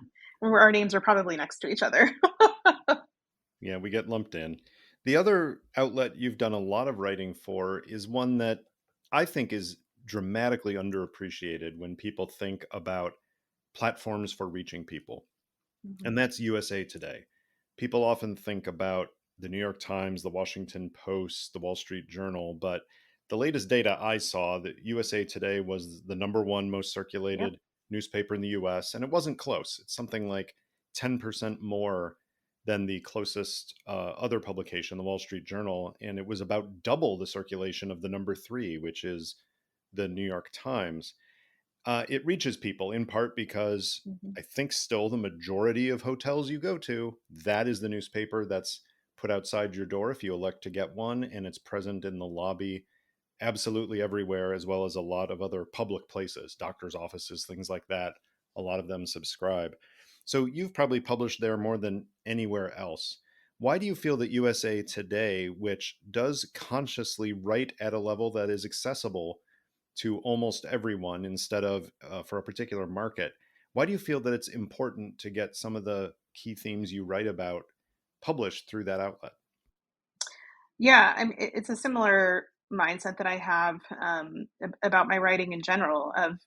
our names are probably next to each other. Yeah, we get lumped in. The other outlet you've done a lot of writing for is one that I think is dramatically underappreciated when people think about platforms for reaching people. Mhm. And that's USA Today. People often think about the New York Times, the Washington Post, the Wall Street Journal, but the latest data I saw that USA Today was the number one most Yep. circulated newspaper in the US, and it wasn't close. It's something like 10% more than the closest other publication, the Wall Street Journal, and it was about double the circulation of the number three, which is the New York Times. It reaches people in part because Mhm. I think still the majority of hotels you go to, that is the newspaper that's put outside your door if you elect to get one, and it's present in the lobby absolutely everywhere, as well as a lot of other public places, doctors' offices, things like that. A lot of them subscribe. So you've probably published there more than anywhere else. Why do you feel that USA Today, which does consciously write at a level that is accessible to almost everyone instead of for a particular market, why do you feel that it's important to get some of the key themes you write about published through that outlet? Yeah, it's a similar mindset that I have about my writing in general. Of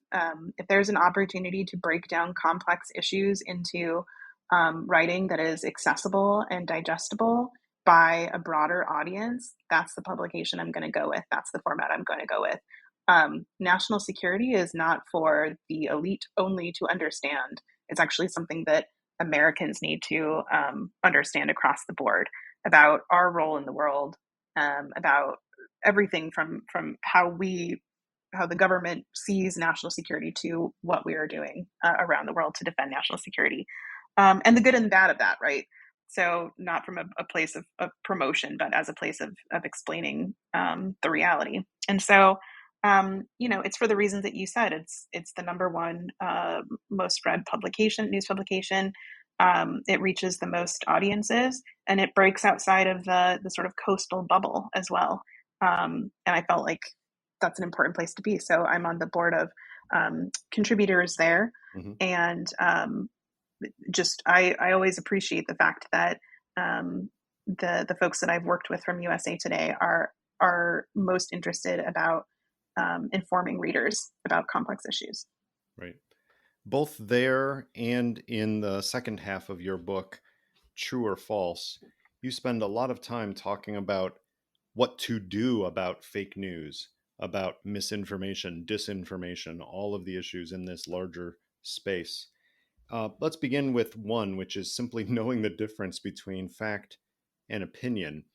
if there's an opportunity to break down complex issues into writing that is accessible and digestible by a broader audience, that's the publication I'm going to go with. That's the format I'm going to go with. National security is not for the elite only to understand. It's actually something that Americans need to understand across the board about our role in the world, about everything from how the government sees national security to what we are doing around the world to defend national security, and the good and the bad of that, right? So not from a place of promotion, but as a place of explaining the reality. And so, it's for the reasons that you said. It's the number one most read news publication. It reaches the most audiences, and it breaks outside of the sort of coastal bubble as well. And I felt like that's an important place to be. So I'm on the board of contributors there, Hmm. and just I always appreciate the fact that the folks that I've worked with from USA Today are most interested about informing readers about complex issues. Right. Both there and in the second half of your book, True or False, you spend a lot of time talking about what to do about fake news, about misinformation, disinformation, all of the issues in this larger space. Let's begin with one, which is simply knowing the difference between fact and opinion.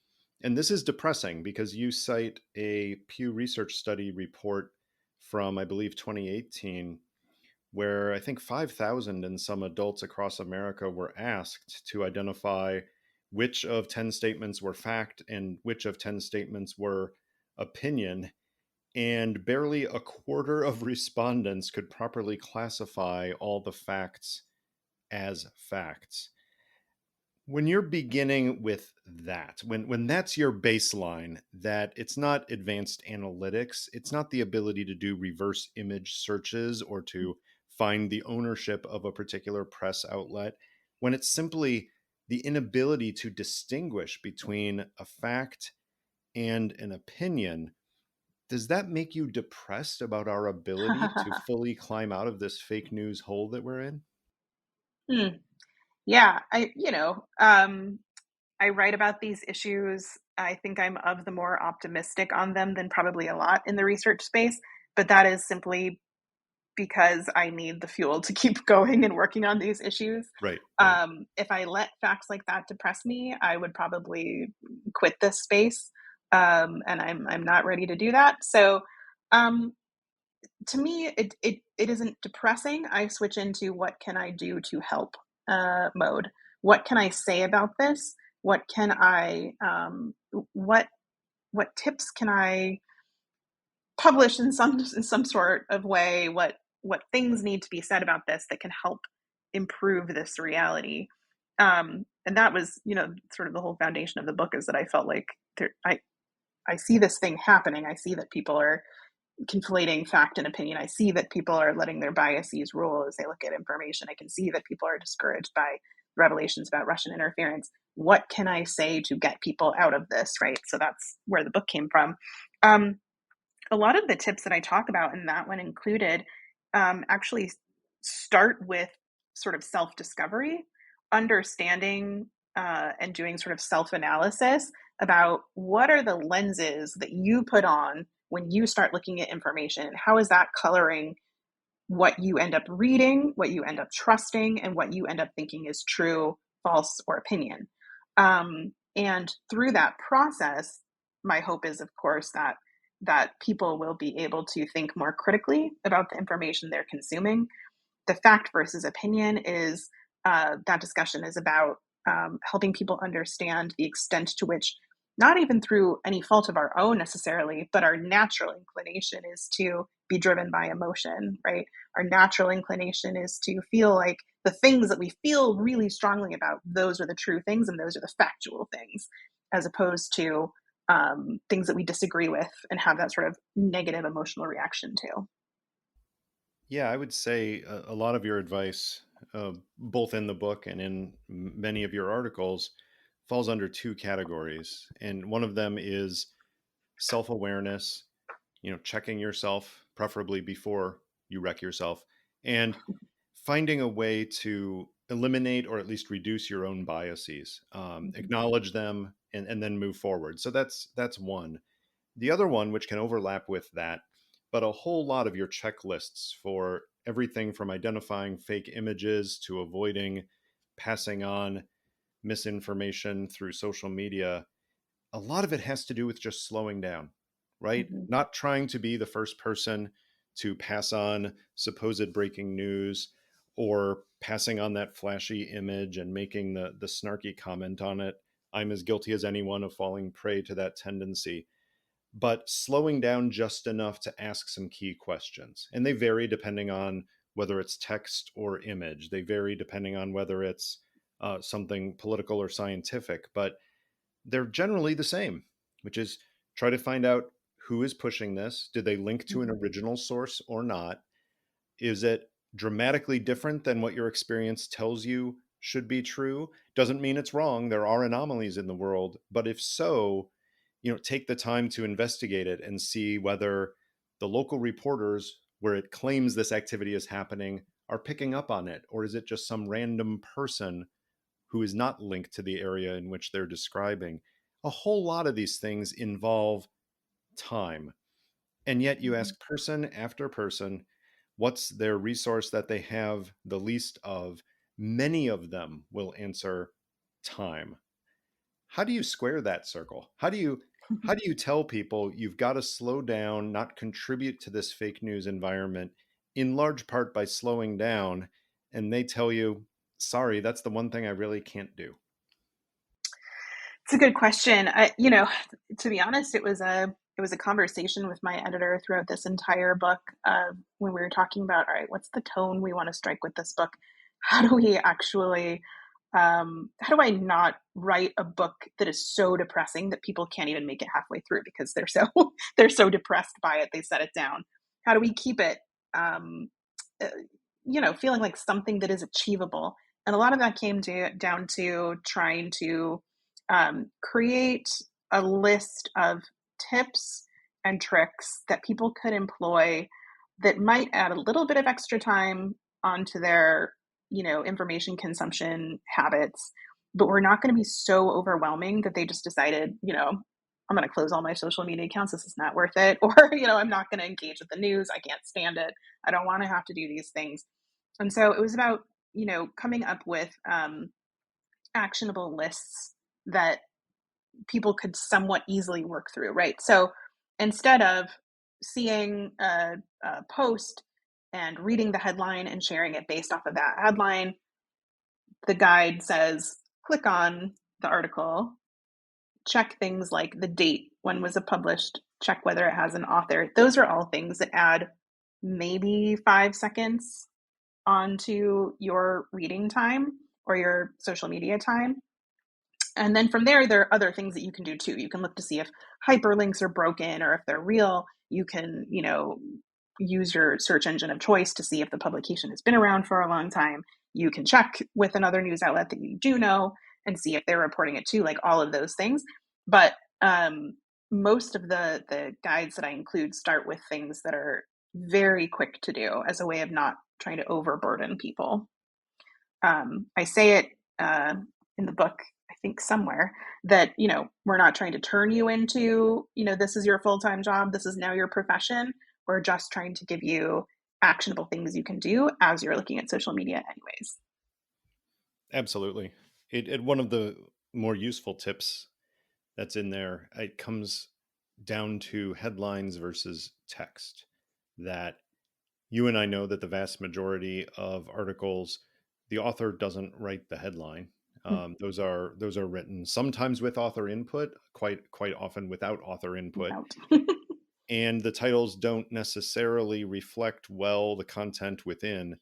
And this is depressing because you cite a Pew Research study report from, I believe, 2018, where I think 5,000 and some adults across America were asked to identify which of 10 statements were fact and which of 10 statements were opinion. And barely a quarter of respondents could properly classify all the facts as facts. When you're beginning with that, when that's your baseline, that it's not advanced analytics, it's not the ability to do reverse image searches or to find the ownership of a particular press outlet, when it's simply the inability to distinguish between a fact and an opinion, does that make you depressed about our ability to fully climb out of this fake news hole that we're in? Hmm. Yeah, I write about these issues. I think I'm of the more optimistic on them than probably a lot in the research space, but that is simply because I need the fuel to keep going and working on these issues. Right, right. If I let facts like that depress me, I would probably quit this space, and I'm not ready to do that. So, um, to me, it isn't depressing. I switch into what can I do to help mode. What can I say about this? What can I what what tips can I publish in some sort of way? What things need to be said about this that can help improve this reality? And that was, sort of the whole foundation of the book, is that I felt like I see this thing happening. I see that people are conflating fact and opinion. I see that people are letting their biases rule as they look at information. I can see that people are discouraged by revelations about Russian interference. What can I say to get people out of this? Right. So that's where the book came from. Um, a lot of the tips that I talk about in that one included actually start with sort of self discovery, understanding and doing sort of self analysis about what are the lenses that you put on when you start looking at information. How is that coloring what you end up reading, what you end up trusting, and what you end up thinking is true, false, or opinion? And through that process, my hope is, of course, that people will be able to think more critically about the information they're consuming. The fact versus opinion is that discussion is about helping people understand the extent to which, not even through any fault of our own necessarily, but our natural inclination is to be driven by emotion, right? Our natural inclination is to feel like the things that we feel really strongly about, those are the true things and those are the factual things, as opposed to things that we disagree with and have that sort of negative emotional reaction to. Yeah, I would say a lot of your advice, both in the book and in many of your articles, falls under two categories. And one of them is self awareness, checking yourself, preferably before you wreck yourself, and finding a way to eliminate or at least reduce your own biases, Mhm. acknowledge them, and then move forward. So that's one. The other one, which can overlap with that, but a whole lot of your checklists for everything from identifying fake images to avoiding passing on misinformation through social media, a lot of it has to do with just slowing down, right? Mhm. Not trying to be the first person to pass on supposed breaking news or passing on that flashy image and making the snarky comment on it. I'm as guilty as anyone of falling prey to that tendency, but slowing down just enough to ask some key questions. And they vary depending on whether it's text or image. They vary depending on whether it's something political or scientific, but they're generally the same, which is try to find out who is pushing this. Did they link to an Mhm. original source or not? Is it dramatically different than what your experience tells you should be true? Doesn't mean it's wrong. There are anomalies in the world. But if so, take the time to investigate it and see whether the local reporters where it claims this activity is happening are picking up on it, or is it just some random person who is not linked to the area in which they're describing? A whole lot of these things involve time. And yet you Mhm. ask person after person, what's their resource that they have the least of? Many of them will answer time. How do you square that circle? How do you How do you tell people you've got to slow down, not contribute to this fake news environment, in large part by slowing down, and they tell you, sorry, that's the one thing I really can't do? It's a good question. To be honest, it was a conversation with my editor throughout this entire book, when we were talking about, all right, what's the tone we want to strike with this book? How do we actually, how do I not write a book that is so depressing that people can't even make it halfway through because they're so they're so depressed by it they set it down? How do we keep it, um, uh, feeling like something that is achievable? And a lot of that came down to trying to create a list of tips and tricks that people could employ that might add a little bit of extra time onto their, information consumption habits, but we're not going to be so overwhelming that they just decided, I'm going to close all my social media accounts. This is not worth it. Or, I'm not going to engage with the news. I can't stand it. I don't want to have to do these things. And so it was about, coming up with actionable lists that people could somewhat easily work through, right? So instead of seeing a post and reading the headline and sharing it based off of that headline, the guide says, click on the article, check things like the date, when was it published, check whether it has an author. Those are all things that add maybe 5 seconds onto your reading time or your social media time. And then from there are other things that you can do too. You can look to see if hyperlinks are broken or if they're real. You can, use your search engine of choice to see if the publication has been around for a long time. You can check with another news outlet that you do know and see if they're reporting it too, like all of those things. But most of the guides that I include start with things that are very quick to do as a way of not trying to overburden people. I say it in the book, I think somewhere, that, we're not trying to turn you into, this is your full-time job, this is now your profession. We're just trying to give you actionable things you can do as you're looking at social media anyways. Absolutely. One of the more useful tips that's in there, it comes down to headlines versus text. That you and I know that the vast majority of articles, the author doesn't write the headline. Those are written sometimes with author input, quite often without author input, Out. and the titles don't necessarily reflect well the content within.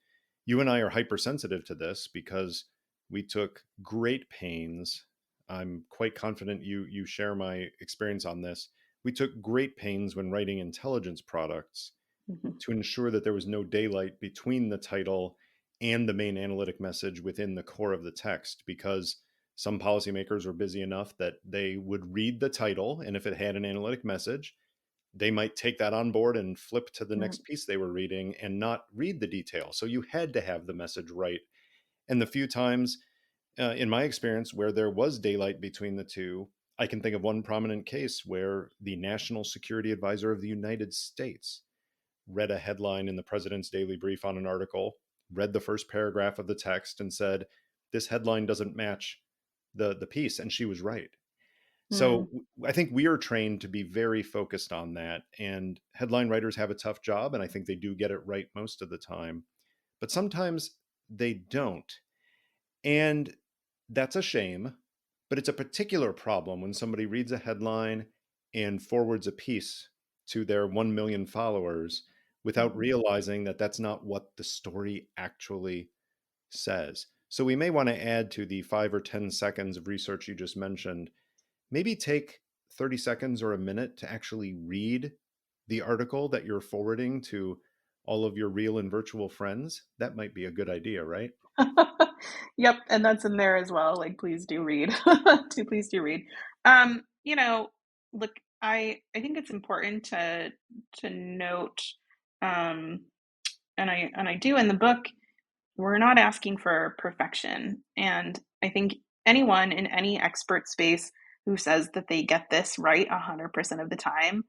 You and I are hypersensitive to this because we took great pains. I'm quite confident you share my experience on this. We took great pains when writing intelligence products Mhm. to ensure that there was no daylight between the title and the main analytic message within the core of the text, because some policymakers were busy enough that they would read the title, and if it had an analytic message, they might take that on board and flip to the Mm. next piece they were reading and not read the detail. So you had to have the message right. And the few times, in my experience, where there was daylight between the two, I can think of one prominent case where the National Security Advisor of the United States read a headline in the president's daily brief on an article, read the first paragraph of the text, and said, "This headline doesn't match the piece," and she was right. So Mm. I think we are trained to be very focused on that. And headline writers have a tough job, and I think they do get it right most of the time. But sometimes they don't. And that's a shame. But it's a particular problem when somebody reads a headline and forwards a piece to their 1 million followers without Mhm. realizing that that's not what the story actually says. So we may want to add to the 5 or 10 seconds of research you just mentioned, maybe take 30 seconds or a minute to actually read the article that you're forwarding to all of your real and virtual friends. That might be a good idea, right? Yep, and that's in there as well. Like, please do read. Please do read. Look, I think it's important to note, um, and I do in the book, we're not asking for perfection. And I think anyone in any expert space who says that they get this right 100% of the time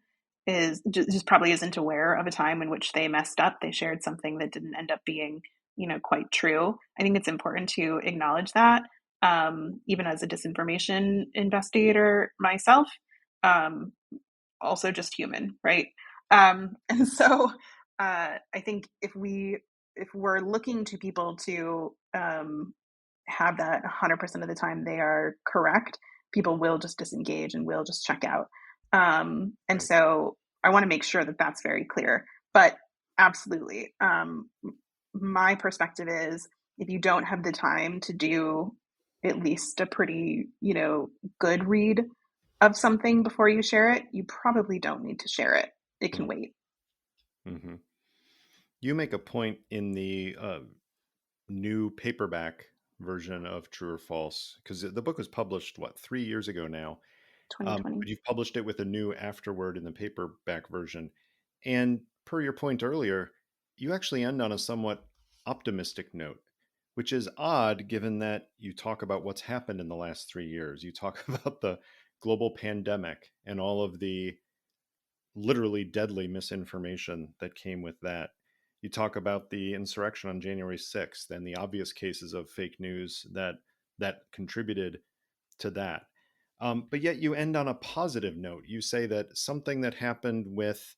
is just probably isn't aware of a time in which they messed up. They shared something that didn't end up being, quite true. I think it's important to acknowledge that. Even as a disinformation investigator myself, um, also just human, right? And so I think if we're looking to people to have that 100% of the time they are correct, people will just disengage and will just check out. And Right. so I want to make sure that that's very clear. But absolutely, my perspective is if you don't have the time to do at least a pretty, good read of something before you share it, you probably don't need to share it. It can wait. Mm-hmm. You make a point in the new paperback version of True or False, because the book was published, 3 years ago now? 2020. But you've published it with a new afterword in the paperback version. And per your point earlier, you actually end on a somewhat optimistic note, which is odd given that you talk about what's happened in the last 3 years. You talk about the global pandemic and all of the literally deadly misinformation that came with that. You talk about the insurrection on January 6th and the obvious cases of fake news that contributed to that. But yet you end on a positive note. You say that something that happened with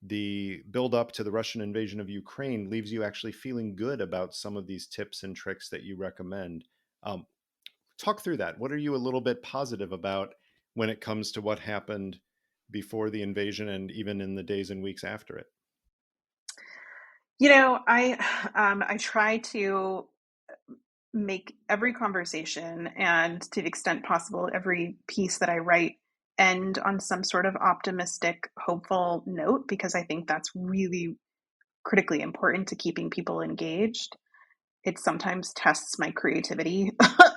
the build up to the Russian invasion of Ukraine leaves you actually feeling good about some of these tips and tricks that you recommend. Um, Talk through that. What are you a little bit positive about when it comes to what happened before the invasion and even in the days and weeks after it? I try to make every conversation and, to the extent possible, every piece that I write end on some sort of optimistic, hopeful note, because I think that's really critically important to keeping people engaged. It sometimes tests my creativity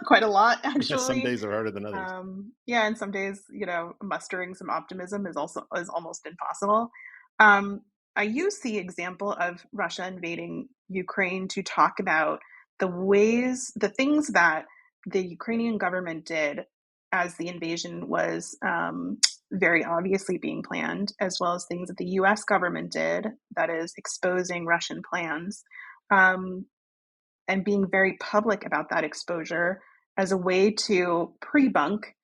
quite a lot, Yeah, some actually. days are harder than others. Yeah, and some days, mustering some optimism is almost impossible. Um, I use the example of Russia invading Ukraine to talk about the things that the Ukrainian government did as the invasion was very obviously being planned, as well as things that the U.S. government did, that is exposing Russian plans. Um, and being very public about that exposure as a way to pre-bunk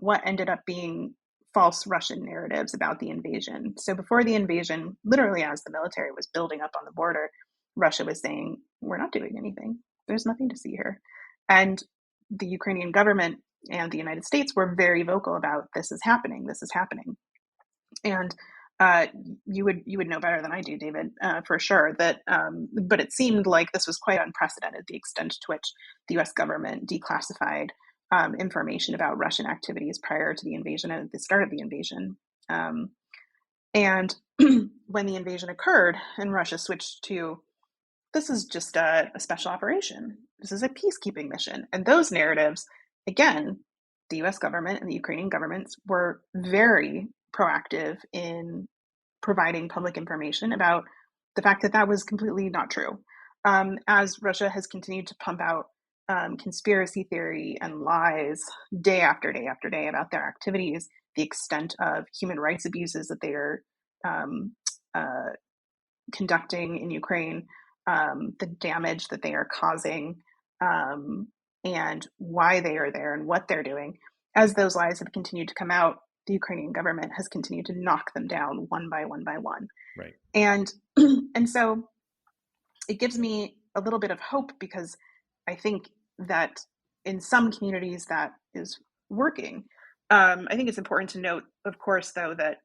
what ended up being false Russian narratives about the invasion. So before the invasion, literally as the military was building up on the border, Russia was saying, we're not doing anything. There's nothing to see here. And the Ukrainian government and the United States were very vocal about this is happening, this is happening. And uh, you would know better than I do, David, for sure. That, but it seemed like this was quite unprecedented. The extent to which the U.S. government declassified information about Russian activities prior to the invasion and at the start of the invasion. And when the invasion occurred and Russia switched to this is just a special operation. This is a peacekeeping mission. And those narratives, again, the US government and the Ukrainian governments were very proactive in providing public information about the fact that that was completely not true. As Russia has continued to pump out conspiracy theory and lies day after day after day about their activities, the extent of human rights abuses that they are um, uh, conducting in Ukraine, the damage that they are causing, um, and why they are there and what they're doing. As those lies have continued to come out, the Ukrainian government has continued to knock them down one by one by one. Right. And and so it gives me a little bit of hope because I think that in some communities that is working. I think it's important to note, of course, though, that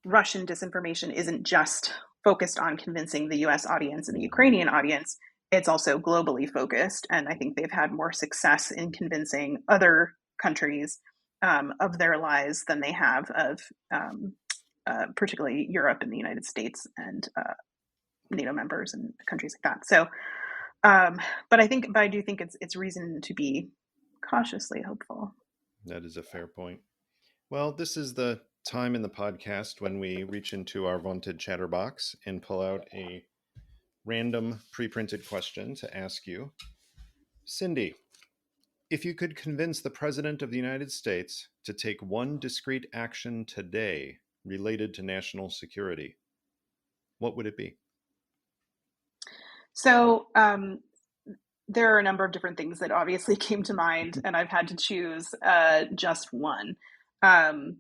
Russian disinformation isn't just focused on convincing the US audience and the Ukrainian audience, it's also globally focused. And I think they've had more success in convincing other countries of their lies than they have of particularly Europe and the United States and NATO members and countries like that. So, but I do think it's reason to be cautiously hopeful. That is a fair point. Well, this is the time in the podcast when we reach into our vaunted chatterbox and pull out a random pre-printed question to ask you. Cindy, if you could convince the President of the United States to take one discrete action today related to national security, what would it be? So, there are a number of different things that obviously came to mind, and I've had to choose just one. Um,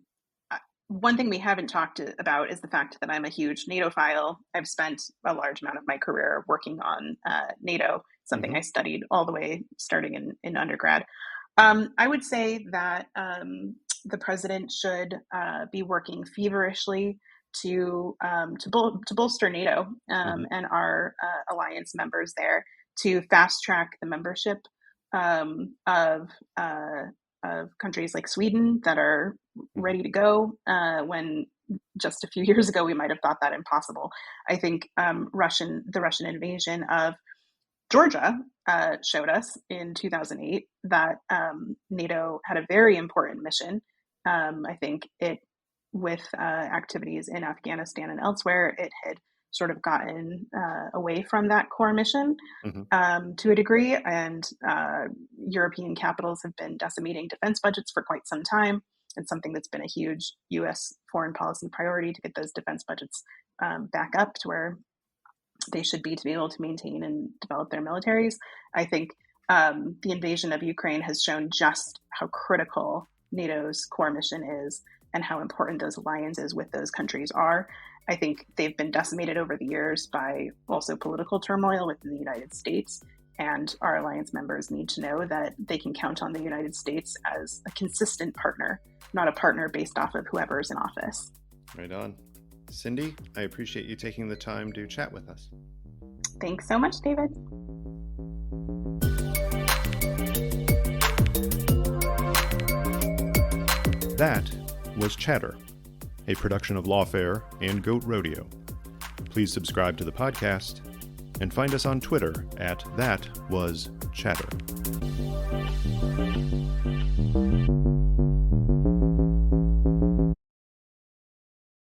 one thing we haven't talked about is the fact that I'm a huge NATO-phile. I've spent a large amount of my career working on NATO, something I studied all the way starting in undergrad. I would say that the president should be working feverishly to bolster NATO and our alliance members there, to fast track the membership of countries like Sweden that are ready to go, when just a few years ago we might have thought that impossible. I think the Russian invasion of Georgia showed us in 2008 that NATO had a very important mission. I think with activities in Afghanistan and elsewhere, it had sort of gotten away from that core mission to a degree, and European capitals have been decimating defense budgets for quite some time. It's something that's been a huge U.S. foreign policy priority, to get those defense budgets back up to where they should be, to be able to maintain and develop their militaries. I think the invasion of Ukraine has shown just how critical NATO's core mission is and how important those alliances with those countries are. I think they've been decimated over the years by also political turmoil within the United States, and our alliance members need to know that they can count on the United States as a consistent partner, not a partner based off of whoever's in office. Right on. Cindy, I appreciate you taking the time to chat with us. Thanks so much, David. That was Chatter, a production of Lawfare and Goat Rodeo. Please subscribe to the podcast and find us on Twitter at @ThatWasChatter.